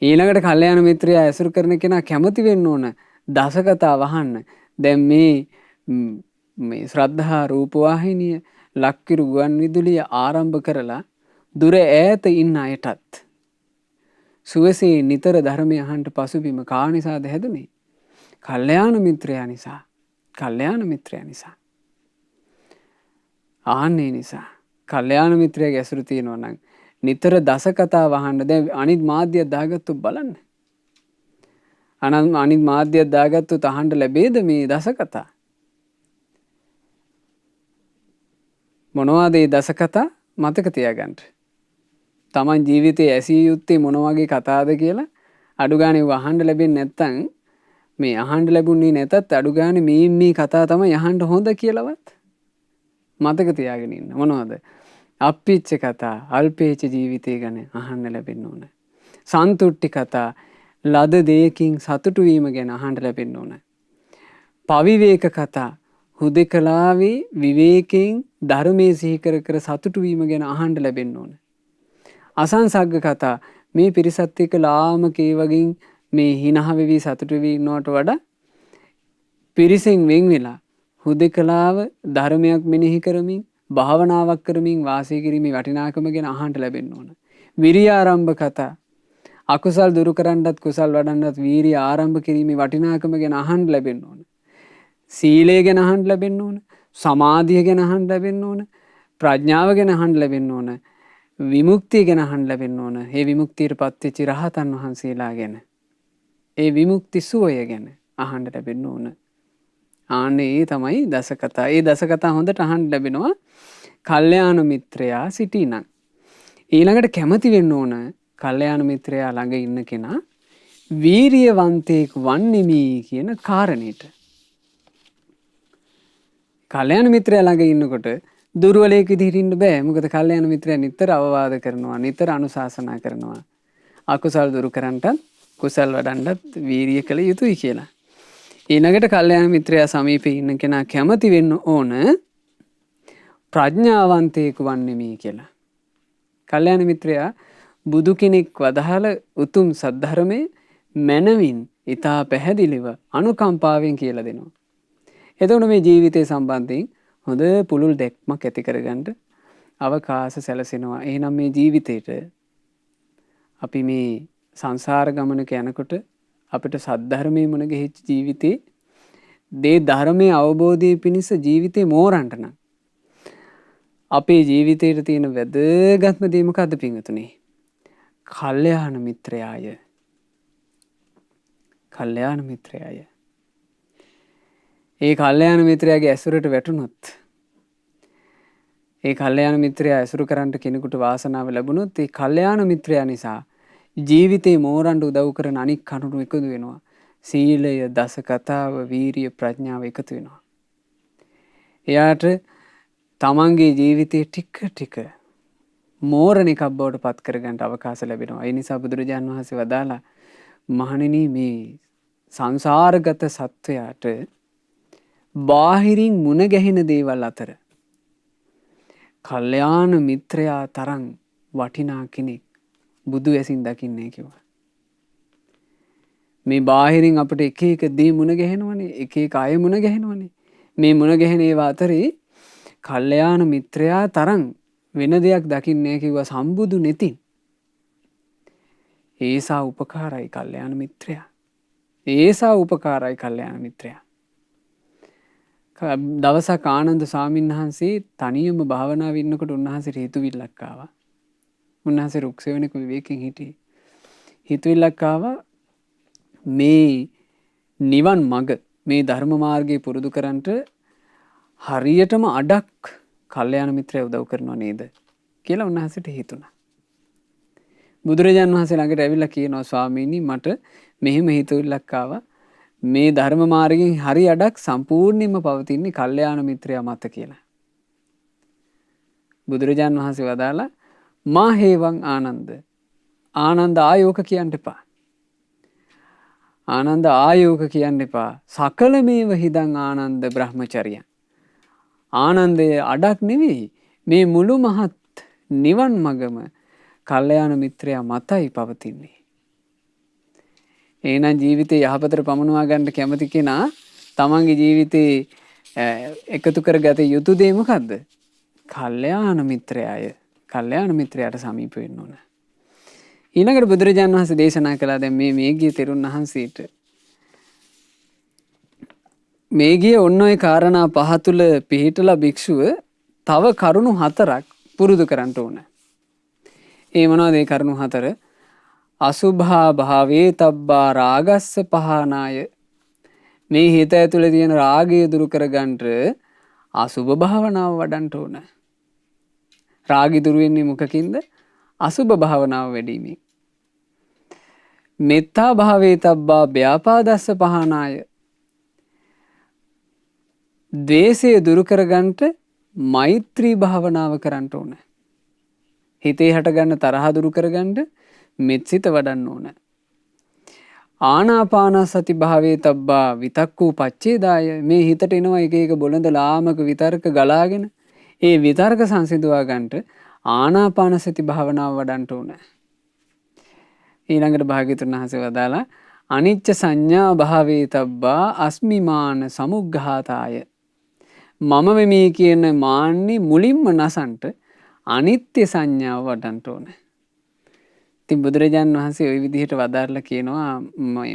ඊළඟට කල්යාණ මිත්‍රයා ඇසුරු කරන කෙනා කැමති වෙන්න ඕන දසකතා වහන්න. දැන් මේ ශ්‍රද්ධා රූපවාහිනිය ලක්කිරු ගුවන් විදුලිය ආරම්භ කරලා දුර ඈත ඉන්න අයටත් සුවසේ නිතර ධර්මය අහන්ට පසුබිම කා නිසාද හැදුනේ? කල්යාණ මිත්‍රයා නිසා. කල්යාණ මිත්‍රයා නිසා. ආන්නේ නිසා කල්යාණ මිත්‍රයාගේ ඇසුරු තියෙනවා නම් නිතර දස කතා වහන්න. දැන් අනිත් මාධ්‍යයක් දාගත්තොත් බලන්න. අනිත් මාධ්‍යයක් දාගත්තොත් අහන්න ලැබෙයිද මේ දස කතා? මොනවද මේ දස කතා? මතක තියාගන්න. තමන් ජීවිතයේ ඇසිය යුත්තේ මොන වගේ කතාද කියලා අඩු ගානේ අහන්න ලැබෙන්නේ නැත්නම් මේ අහන්න ලැබුණේ නැතත් අඩු ගානේ මේ කතා තමයි අහන්න හොඳ කියලාවත් මතක තියාගෙන ඉන්න. මොනවද? අප්පිච්ච කතා, අල්පේච්ච ජීවිතය ගැන අහන්න ලැබෙන්න ඕන. සන්තුට්ටි කතා, ලද දෙයකින් සතුටු වීම ගැන අහන්න ලැබෙන්න ඕන. පවිවේක කතා, හුදෙකලාවේ විවේකයෙන් ධර්මයේ සිහි කර කර සතුටු වීම ගැන අහන්න ලැබෙන්න ඕන. අසංසග්ග කතා, මේ පිරිසත් එක්ක ලාමකේ වගේ මේ හිනහ වෙවි සතුටු වෙවි ඉන්නවට වඩා පිරිසෙන් වෙන් වෙලා හුදෙකලාව ධර්මයක් මෙනෙහි කරමින් භාවනාවක් කරමින් වාසය කිරීමේ වටිනාකම ගැන අහන්න ලැබෙන්න ඕන. විරිය ආරම්භ කතා, අකුසල් දුරු කරන්නත් කුසල් වඩන්නත් වීරිය ආරම්භ කිරීමේ වටිනාකම ගැන අහන්න ලැබෙන්න ඕන. සීලය ගැන අහන්න ලැබෙන්න ඕන. සමාධිය ගැන අහන්න ලැබෙන්න ඕන. ප්‍රඥාව ගැන අහන්න ලැබෙන්න ඕන. විමුක්තිය ගැන අහන්න ලැබෙන්න ඕන. ඒ විමුක්තියට පත්වෙච්ච රහතන් වහන්සේලා ගැන, ඒ විමුක්ති සුවය ගැන අහන්න ලැබෙන්න ඕන. ආන්නේ ඒ තමයි දස කතා. ඒ දස කතා හොඳට අහන්න ලැබෙනවා කල්යාණ මිත්‍රයා සිටිනම්. ඊළඟට කැමති වෙන්න ඕන කල්යාණ මිත්‍රයා ළඟ ඉන්න කෙනා වීරියවන්තයෙක් වන්නෙමි කියන කාරණේට. කල්යාණ මිත්‍රයා ළඟ ඉන්නකොට දුර්වලයෙක් විදිහට ඉන්න බෑ. මොකද කල්යාණ මිත්‍රයා නිතර අවවාද කරනවා, නිතර අනුශාසනා කරනවා. අකුසල් දුරු කරන්නත් කුසල් වඩන්නත් වීරිය කළ යුතුයි කියලා. ඊළඟට කල්යාණ මිත්‍රයා සමීපේ ඉන්න කෙනා කැමති වෙන්න ඕන ප්‍රඥාවන්තයෙකු වන්නෙමි කියලා. කල්යාණ මිත්‍රයා බුදු කෙනෙක් වදාළ උතුම් සද්ධර්මයේ මනවින් ඊටා පැහැදිලිව අනුකම්පාවෙන් කියලා දෙනවා. එතකොට මේ ජීවිතය සම්බන්ධයෙන් හොඳ පුළුල් දැක්මක් ඇති කරගන්න අවකාශ සැලසෙනවා. එහෙනම් මේ ජීවිතේට අපි මේ සංසාර ගමනක යනකොට අපිට සද්ධර්මයේ මුණ ගැහිච්ච ජීවිතේ දේ ධර්මයේ අවබෝධය පිණිස ජීවිතේ මෝරන්න නම් අපේ ජීවිතේට තියෙන වැදගත්ම දේ මොකද්ද පින්වතුනි? කල්යාණ මිත්‍රයාය. කල්යාණ මිත්‍රයාය. ඒ කල්යාණ මිත්‍රයාගේ ඇසුරට වැටුනොත්, ඒ කල්යාණ මිත්‍රයා ඇසුරු කරන්නට කෙනෙකුට වාසනාව ලැබුණොත්, ඒ කල්යාණ මිත්‍රයා නිසා ජීවිතේ මෝරන්න උදව් කරන අනික් කරුණු එකතු වෙනවා. සීලය, දස කතාව, වීරිය, ප්‍රඥාව එකතු වෙනවා. එයාට තමන්ගේ ජීවිතේ ටික ටික මෝරණ එකක් බවට පත් කරගන්න අවකාශ ලැබෙනවා. ඒ නිසා බුදුරජාන් වහන්සේ වදාලා, මහණෙනි මේ සංසාරගත සත්වයාට බාහිරින් මුණ ගැහෙන දේවල් අතර කල්යාණ මිත්‍රයා තරම් වටිනා කෙනෙක් බුදු ඇසින් දකින්නේ කිව්වා. මේ බාහිරින් අපිට එක එක දේ මුණ ගැහෙනවනේ, එක එක අය මුණ ගැහෙනවනේ. මේ මුණ ගැහෙන ඒවා අතරේ කල්යාණ මිත්‍රයා තරම් වෙන දෙයක් දකින්නේ කිව්වා සම්බුදු නෙතින්. ඒසා උපකාරයි කල්යාණ මිත්‍රයා. ඒසා උපකාරයි කල්යාණ මිත්‍රයා. දවසක් ආනන්ද ස්වාමීන් වහන්සේ තනියම භාවනාවේ ඉන්නකොට උන්වහන්සේට හිතුවිල්ලක් ආවා. උන්වහන්සේ රුක්සෙවණක විවේකයෙන් හිටියේ. හිතුවිල්ලක් ආවා මේ නිවන් මඟ, මේ ධර්ම මාර්ගයේ පුරුදු කරන්ට හරියටම අඩක් කල්යාණ මිත්‍රය උදව් කරනවා නේද කියලා උන්වහන්සේට හිතුණා. බුදුරජාන් වහන්සේ ළඟට ඇවිල්ලා කියනවා, ස්වාමීනි මට මෙහෙම හිතුවිල්ලක් ආවා. මේ ධර්ම මාර්ගයෙන් හරි අඩක් සම්පූර්ණයෙන්ම පවතින්නේ කල්යාණ මිත්‍රයා මත කියලා. බුදුරජාන් වහන්සේ වදාලා, මා හේවං ආනන්ද. ආනන්ද ආයෝක කියන්න එපා. ආනන්ද ආයෝක කියන්න එපා. සකලමේව හිදං ආනන්ද බ්‍රහ්මචර්යං. ආනන්දයේ අඩක් නෙවෙයි, මේ මුළු මහත් නිවන් මගම කල්යාණ මිත්‍රයා මතයි පවතින්නේ. එහෙනම් ජීවිතේ යහපතට පමුණවා ගන්න කැමති කෙනා තමන්ගේ ජීවිතේ එකතු කරගත යුතු දේ මොකද්ද? කල්යාණ මිත්‍රයාය. කල්යාණ මිත්‍රයාට සමීප වෙන්න ඕන. ඊළඟට බුදුරජාණන් වහන්සේ දේශනා කළා දැන් මේ ගිය තෙරුන් වහන්සේට මේ ගිය ඔන්න ඔය කාරණා පහ තුල පිහිටලා භික්ෂුව තව කරුණු 4ක් පුරුදු කරන්න ඕන. ඒ මොනවද ඒ කරුණු 4? අසුභා භාවේ තබ්බා රාගස්ස පහනාය. මේ හිත ඇතුලේ තියෙන රාගය දුරු කරගන්න අසුභ භාවනාව වඩන්න ඕන. රාගය දුරු වෙන්නේ මොකකින්ද? අසුභ භාවනාව වැඩිමින්. මෙත්තා භාවේ තබ්බා ව්‍යාපාදස්ස පහනාය. ද්වේෂය දුරු කරගන්න මෛත්‍රී භාවනාව කරන්න ඕන. හිතේ හටගන්න තරහ දුරු කරගන්න මෙත්සිත වඩන්න ඕන. ආනාපාන සති භාවේ තබ්බා විතක්කූ පච්චේදාය. මේ හිතට එනවා එක එක බොළඳ ලාමක විතර්ක ගලාගෙන ඒ විතර්ක සංසිඳවා ගන්නට ආනාපාන සති භාවනාව වඩන්න ඕන. ඊළඟට භාග්‍යවතුන් වහන්සේ වදාලා අනිච්ච සංඥා භාවේ තබ්බා අස්මිමාන සමුග්ඝාතාය. මම වෙමි කියන මාන්නේ මුලින්ම නසන්ට අනිත්‍ය සංඥාව වඩන්න ඕන. ඉතින් බුදුරජාණන් වහන්සේ ওই විදිහට වදාarලා කියනවා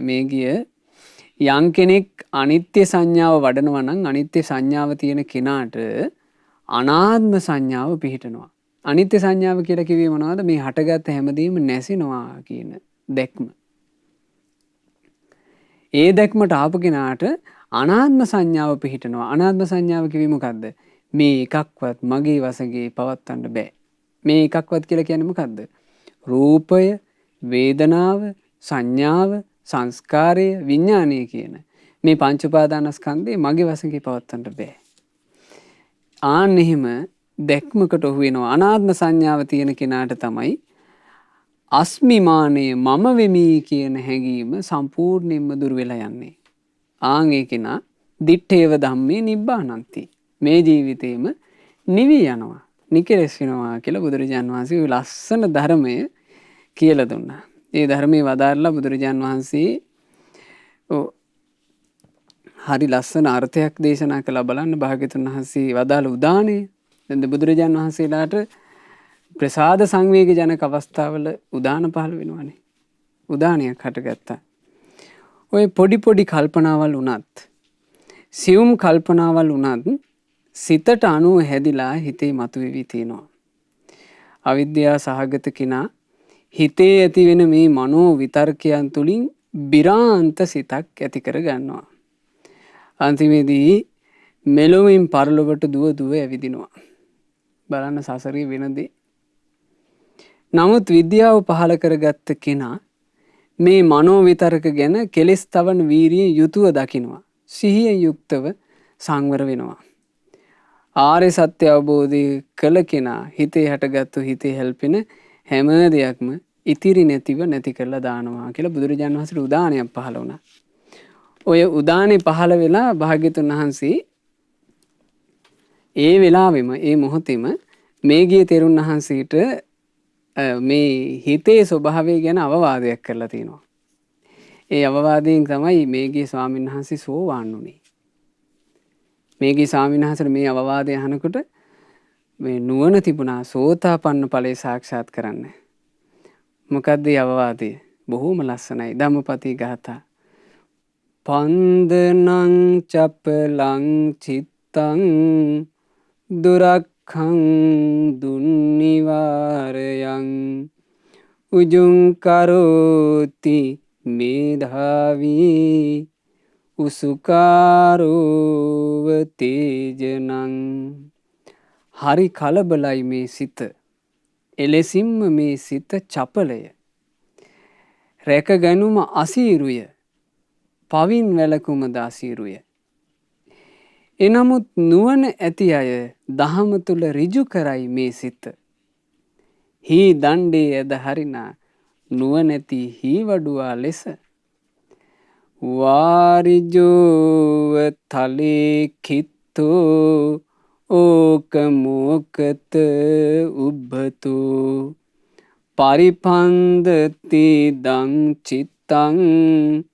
මේ ගිය යම් කෙනෙක් අනිත්‍ය සංඥාව වඩනවා නම් අනිත්‍ය සංඥාව තියෙන කෙනාට අනාත්ම සංඥාව පිහිටනවා. අනිත්‍ය සංඥාව කියලා කිව්වේ මොනවද? මේ හටගත් හැමදේම නැසිනවා කියන දැක්ම. ඒ දැක්මට ආපු කෙනාට අනාත්ම සංඥාව පිහිටනවා. අනාත්ම සංඥාව කිව්වේ මොකද්ද? මේ එකක්වත් මගේ වශයෙන් පවත්වන්න බෑ. මේ එකක්වත් කියලා කියන්නේ මොකද්ද? රූපය, වේදනාව, සංඥාව, සංස්කාරය, විඥානය කියන මේ පංච උපාදානස්කන්ධේ මගේ වශයෙන් පවත්වන්න බෑ. ආන්න එහෙම දැක්මකට ඔහු වෙනවා. අනාත්ම සංඥාව තියෙන කෙනාට තමයි අස්මිමානය මම වෙමි කියන හැඟීම සම්පූර්ණයෙන්ම දුර වෙලා යන්නේ. ආන් ඒ කෙනා දිත්තේව ධම්මේ නිබ්බානಂತಿ. මේ ජීවිතේම නිවි යනවා, නිකලස් වෙනවා කියලා බුදුරජාන් වහන්සේ ලස්සන ධර්මය කියලා දුන්නා. ඒ ධර්මයේ වදාරලා බුදුරජාන් වහන්සේ හරි ලස්සන අර්ථයක් දේශනා කළා. බලන්න භාග්‍යතුන් වහන්සේ වදාළ උදානය. දැන් බුදුරජාන් වහන්සේලාට ප්‍රසාද සංවේග ජනක අවස්ථාවල උදාන පහළ වෙනවානේ. උදානයක් හටගත්තා. ඔය පොඩි කල්පනාවල් වුණත්, සියුම් කල්පනාවල් වුණත් සිතට අනුව හැදිලා හිතේ මතුවෙවි තියෙනවා. අවිද්‍යාව සහගත කෙනා හිතේ ඇති වෙන මේ මනෝ විතර්කයන් තුලින් බිරාන්ත සිතක් ඇති කර ගන්නවා. අන්තිමේදී මෙලොවින් පරලොවට දුව ඇවිදිනවා. බලන්න සසරේ වෙනදී. නමුත් විද්‍යාව පහල කරගත්ත කෙනා මේ මනෝ විතර්ක ගැන කෙලෙස් තවන වීරිය යුතුව දකිනවා. සිහියෙන් යුක්තව සංවර වෙනවා. ආර්ය සත්‍ය අවබෝධය කළ කෙනා හිතේ හටගත්තු හිතේ හැල්පෙන හැම දෙයක්ම ඉතිරි නැතිව නැති කරලා දානවා කියලා බුදුරජාණන් වහන්සේට උදානයක් පහළ වුණා. ඔය උදානේ පහළ වෙලා භාග්‍යතුන් වහන්සේ ඒ වෙලාවෙම ඒ මොහොතේම මේ ගිය තෙරුන් වහන්සේට මේ හිතේ ස්වභාවය ගැන අවවාදයක් කරලා තිනවා. ඒ අවවාදයෙන් තමයි මේ ගිය ස්වාමීන් වහන්සේ සෝවාන් වුනේ. මේ ගිය ස්වාමීන් වහන්සේට මේ අවවාදය අහනකොට මේ නුවණ තිබුණා සෝතාපන්න ඵලය සාක්ෂාත් කරන්න. මොකද්ද ඒ අවවාදය? බොහොම ලස්සනයි. ධම්මපති ගාථා. පන්දනං චපලං චිත්තං දුරක්ඛං දුන්නිවාරයං උජුං කරෝති මේධාවී උසුකාරෝව තේජනං. හරි කලබලයි මේ සිත. එලෙසින්ම මේ සිත චපලය. රැක ගැනුම අසීරුය. පවින් වැළකුමද අසීරුය. එනමුත් නුවණ ඇති අය දහම තුල ඍජු කරයි මේ සිත. හී දණ්ඩේ ඇද හරිනා නුවණැති හී වඩුවා ලෙස. වාරිජෝව තලේ කිත්තෝ ඕක මොකත උබ්බතු පරිපන්දති දං චිත්තං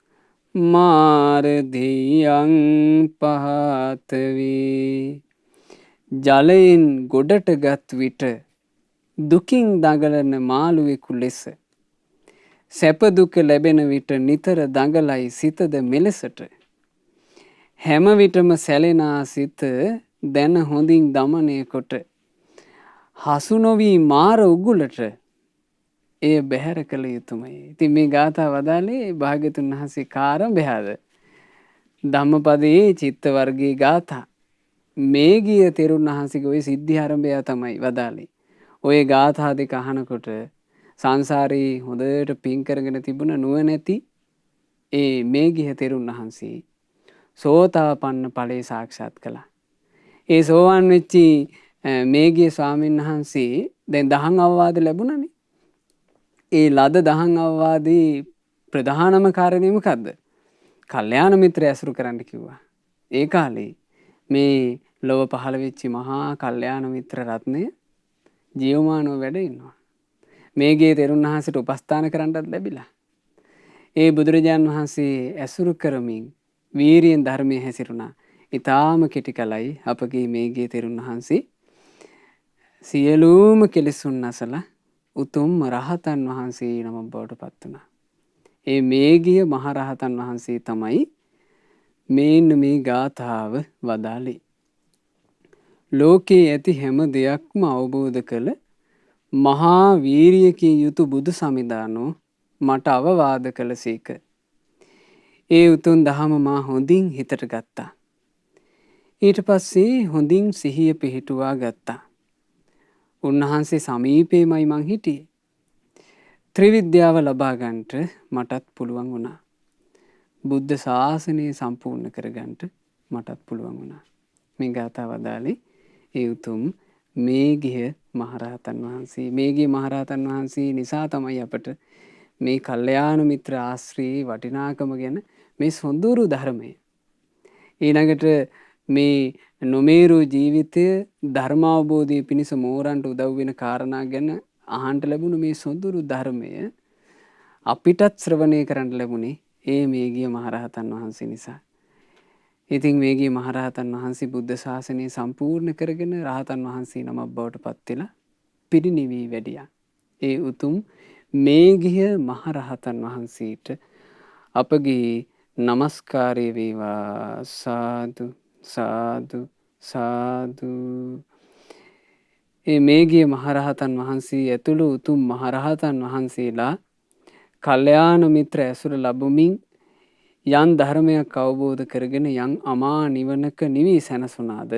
මාරදියං පහතවේ. ජලයෙන් ගොඩට ගත් විට දුකින් දඟලන මාළුවෙකු ලෙස සැප දුක ලැබෙන විට නිතර දඟලයි සිතද මෙලෙසට හැම විටම සැලෙනා සිත දැන හොඳින් දමනය කොට හසු නොවී මාර උගුලට එය බැහැර කළ යුතුමයි. ඉතින් මේ ගාථා වදාලේ භාග්‍යතුන් වහන්සේ කාරණභයාද ධම්මපදයේ චිත්ත වර්ගයේ ගාථා. මේ ගිය තෙරුන් වහන්සේගේ ওই සිද්ධි ආරම්භය තමයි වදාලේ. ওই ගාථා දෙක අහනකොට සංසාරේ හොඳට පින් කරගෙන තිබුණ නුවණැති ඒ මේ ගිය තෙරුන් වහන්සේ සෝතාපන්න ඵලයේ සාක්ෂාත් කළා. ඒ සෝවාන් වෙච්චි මේ ගිය ස්වාමීන් වහන්සේ දැන් දහම් අවවාද ලැබුණනේ. ඒ ලද දහම් අවවාදී ප්‍රධානම කාරණේ මොකද්ද? කල්යාණ මිත්‍ර ඇසුරු කරන්න කිව්වා. ඒ කාලේ මේ ලොව පහළ වෙච්චි මහා කල්යාණ මිත්‍ර රත්නය ජීවමානව වැඩ ඉන්නවා. මේගේ තෙරුන් වහන්සේට උපස්ථාන කරන්නත් ලැබිලා. ඒ බුදුරජාන් වහන්සේ ඇසුරු කරමින් වීරියෙන් ධර්මයේ හැසිරුණා. ඊටාම කෙටි කලයි අපගේ මේගේ තෙරුන් වහන්සේ සියලුම කෙලෙසුන් නැසලා උතුම් රහතන් වහන්සේ නමක් බවට පත් වුණා. ඒ මේගිය මහ රහතන් වහන්සේ තමයි මේන්න මේ ගාථාව වදාළේ. ලෝකයේ ඇති හැම දෙයක්ම අවබෝධ කළ මහා වීරියකින් යුතු බුදු සමිඳානෝ මට අවවාද කළසේක. ඒ උතුම් දහම මා හොඳින් හිතට ගත්තා. ඊට පස්සේ හොඳින් සිහිය පිහිටුවා ගත්තා. උන්වහන්සේ සමීපේමයි මං හිටියේ. ත්‍රිවිද්‍යාව ලබා ගන්නට මටත් පුළුවන් වුණා. බුද්ධ ශාසනය සම්පූර්ණ කරගන්නට මටත් පුළුවන් වුණා. මේ ගාථා වදාළේ ඒ උතුම් මේගිය මහරහතන් වහන්සේ. මේගිය මහරහතන් වහන්සේ නිසා තමයි අපට මේ කල්යාණ මිත්‍ර ආශ්‍රයේ වටිනාකම ගැන මේ සොඳුරු ධර්මය. ඊළඟට මේ නොමේරු ජීවිතය ධර්මාවබෝධය පිණිස මෝරන්ට උදව් වෙන කාරණා ගැන අහන්ට ලැබුණු මේ සොඳුරු ධර්මය අපිටත් ශ්‍රවණය කරන්න ලැබුණේ ඒ මේගිය මහරහතන් වහන්සේ නිසා. ඉතින් මේගිය මහරහතන් වහන්සේ බුද්ධ ශාසනය සම්පූර්ණ කරගෙන රහතන් වහන්සේ නමක් බවට පත් වෙලා පිරිනිවී වැඩියා. ඒ උතුම් මේගිය මහරහතන් වහන්සේට අපගේ නමස්කාරය වේවා. සාදු සාදු සාදු. ඒ මේගිය මහරහතන් වහන්සේ ඇතුළු උතුම් මහරහතන් වහන්සේලා කල්යාණ මිත්‍ර ඇසුර ලැබුමින් යම් ධර්මයක් අවබෝධ කරගෙන යම් අමා නිවනක නිවී සැනසුණාද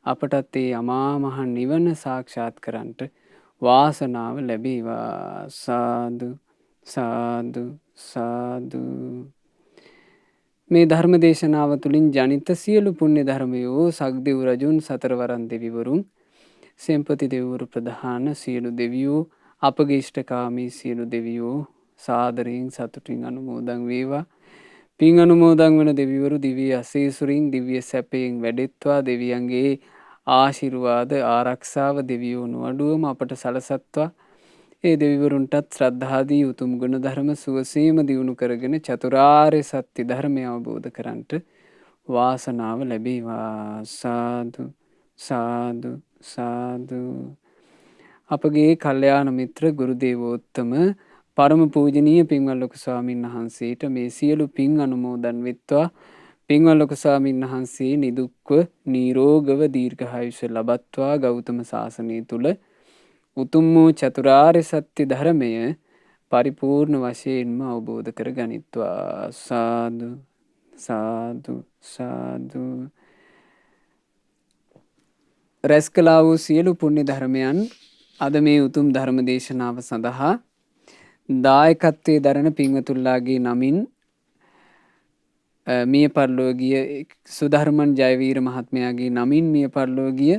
අපටත් ඒ අමා මහ නිවන සාක්ෂාත් කරන්නට වාසනාව ලැබේවා. සාදු සාදු සාදු. මේ ධර්ම දේශනාව තුළින් ජනිත සියලු පුණ්‍ය ධර්මයෝ සක්දෙව් රජුන් සතරවරන් දෙවිවරුන් සෙම්පති දෙවිවරු ප්‍රධාන සියලු දෙවියෝ අපගේ ඉෂ්ඨකාමී සියලු දෙවියෝ සාදරයෙන් සතුටින් අනුමෝදන් වේවා. පින් අනුමෝදන් වන දෙවිවරු දිව්‍ය අසීසුරින් දිව්‍ය සැපයෙන් වැඩෙත්වා. දෙවියන්ගේ ආශිර්වාද ආරක්ෂාව දෙවියෝ නොඅඩුවම අපට සලසත්වා. ඒ දෙවිවරුන්ටත් ශ්‍රද්ධාදී උතුම් ගුණ ධර්ම සුවසීම දියුණු කරගෙන චතුරාර්ය සත්‍ය ධර්මය අවබෝධ කරන්නට වාසනාව ලැබේවා. සාදු සාදු සාදු. අපගේ කල්යාණ මිත්‍ර ගුරු දේවෝත්තම පරම පූජනීය පින්වත් ලොකු ස්වාමීන් වහන්සේට මේ සියලු පින් අනුමෝදන් වෙත්වා. පින්වත් ලොකු ස්වාමීන් වහන්සේ නිදුක්ව නිරෝගව දීර්ඝායුෂ ලබත්වා. ගෞතම සාසනය තුල උතුම් වූ චතුරාර්ය සත්‍ය ධර්මය පරිපූර්ණ වශයෙන්ම අවබෝධ කර ගනිත්වා. සාදු සාදු සාදු. රැස් කළා වූ සියලු පුණ්‍ය ධර්මයන් අද මේ උතුම් ධර්ම දේශනාව සඳහා දායකත්වයේ දරන පින්වතුන්ලාගේ නමින් මිය පරලෝකීය සුධර්මන් ජයවීර මහත්මයාගේ නමින් මිය පරලෝකීය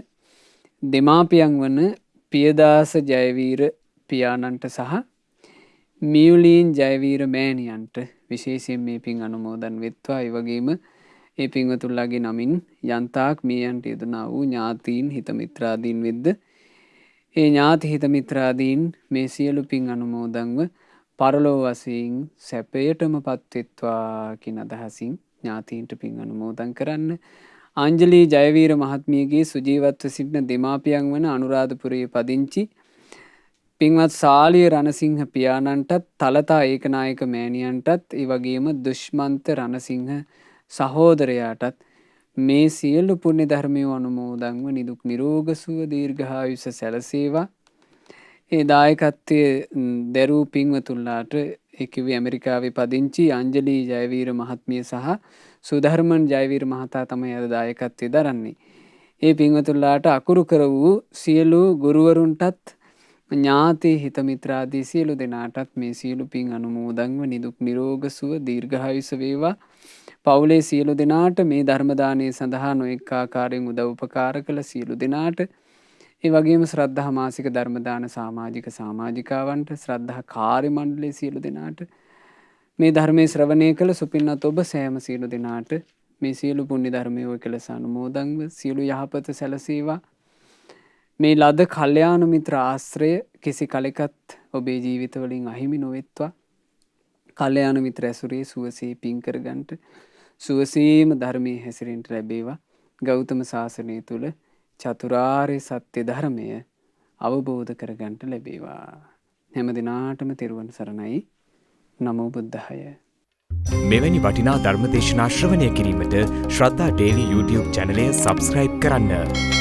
දෙමාපියන් වන පියදාස ජයවීර පියාණන්ට සහ මියුලීන් ජයවීර මෑණියන්ට විශේෂයෙන් මේ පින් අනුමෝදන් වෙත්වා. ඒ වගේම ඒ පින්වතුන්ලාගේ නමින් යන්තාක් මියයන්ට යෙදුනා වූ ඥාතීන් හිත මිත්‍රාදීන් වෙද්ද ඒ ඥාති හිත මිත්‍රාදීන් මේ සියලු පින් අනුමෝදන්ව පරලෝ වශයෙන් සැපයටම පත්වෙත්වා කියන අදහසින් ඥාතීන්ට පින් අනුමෝදන් කරන්න. අංජලී ජයවීර මහත්මියගේ සුජීවත්ව සිටින දෙමාපියන් වන අනුරාධපුරයේ පදිංචි පින්වත් සාලිය රණසිංහ පියාණන්ටත් තලතා ඒකනායක මෑණියන්ටත් ඒ වගේම දුෂ්මන්ත රණසිංහ සහෝදරයාටත් මේ සියලු පුණ්‍ය ධර්මය අනුමෝදන්ව නිදුක් නිරෝග සුව දීර්ඝායුෂ සැලසේවා. ඒ දායකත්වයේ දැරූ පින්වතුන්ලාට ඒ කිව්වේ ඇමරිකාවේ පදිංචි අංජලි ජයවීර මහත්මිය සහ සුධර්මන් ජයවීර මහතා තමයි අද දායකත්වයේ දරන්නේ. ඒ පින්වතුන්ලාට අකුරු කර වූ සියලු ගුරුවරුන්ටත් ඥාති හිත මිත්‍රාදී සියලු දෙනාටත් මේ සියලු පින් අනුමෝදන්ව නිදුක් නිරෝග සුව දීර්ඝායුෂ වේවා. පවුලේ සියලු දෙනාට මේ ධර්ම දානය සඳහා නොඑක ආකාරයෙන් උදව් උපකාර කළ සියලු දෙනාට ඒ වගේම ශ්‍රද්ධා මාසික ධර්ම දාන සමාජිකාවන්ට ශ්‍රද්ධා කාර්ය මණ්ඩලයේ සියලු දෙනාට මේ ධර්මයේ ශ්‍රවණය කළ සුපින්වත් ඔබ සෑම සියලු දෙනාට මේ සියලු පුණ්‍ය ධර්මයේ ඔය කෙලස අනුමෝදන්ව සියලු යහපත සැලසේවා. මේ ලද කල්යාණ මිත්‍ර ආශ්‍රය කිසි කලෙකත් ඔබේ ජීවිතවලින් අහිමි නොවෙත්වා. කල්යාණ මිත්‍ර ඇසුරේ සුවසේ පින් කරගන්නට සුවසේම ධර්මයේ හැසිරෙන්න ලැබේවා. ගෞතම සාසනය තුල චතුරාර්ය සත්‍ය ධර්මය අවබෝධ කරගන්නට ලැබේවා. හැම දිනාටම තෙරුවන් සරණයි. නමෝ බුද්ධාය. මෙවැනි වටිනා ධර්මදේශනා ශ්‍රවණය කිරීමට ශ්‍රද්ධා ඩේලි YouTube චැනලය සබ්ස්ක්‍රයිබ් කරන්න.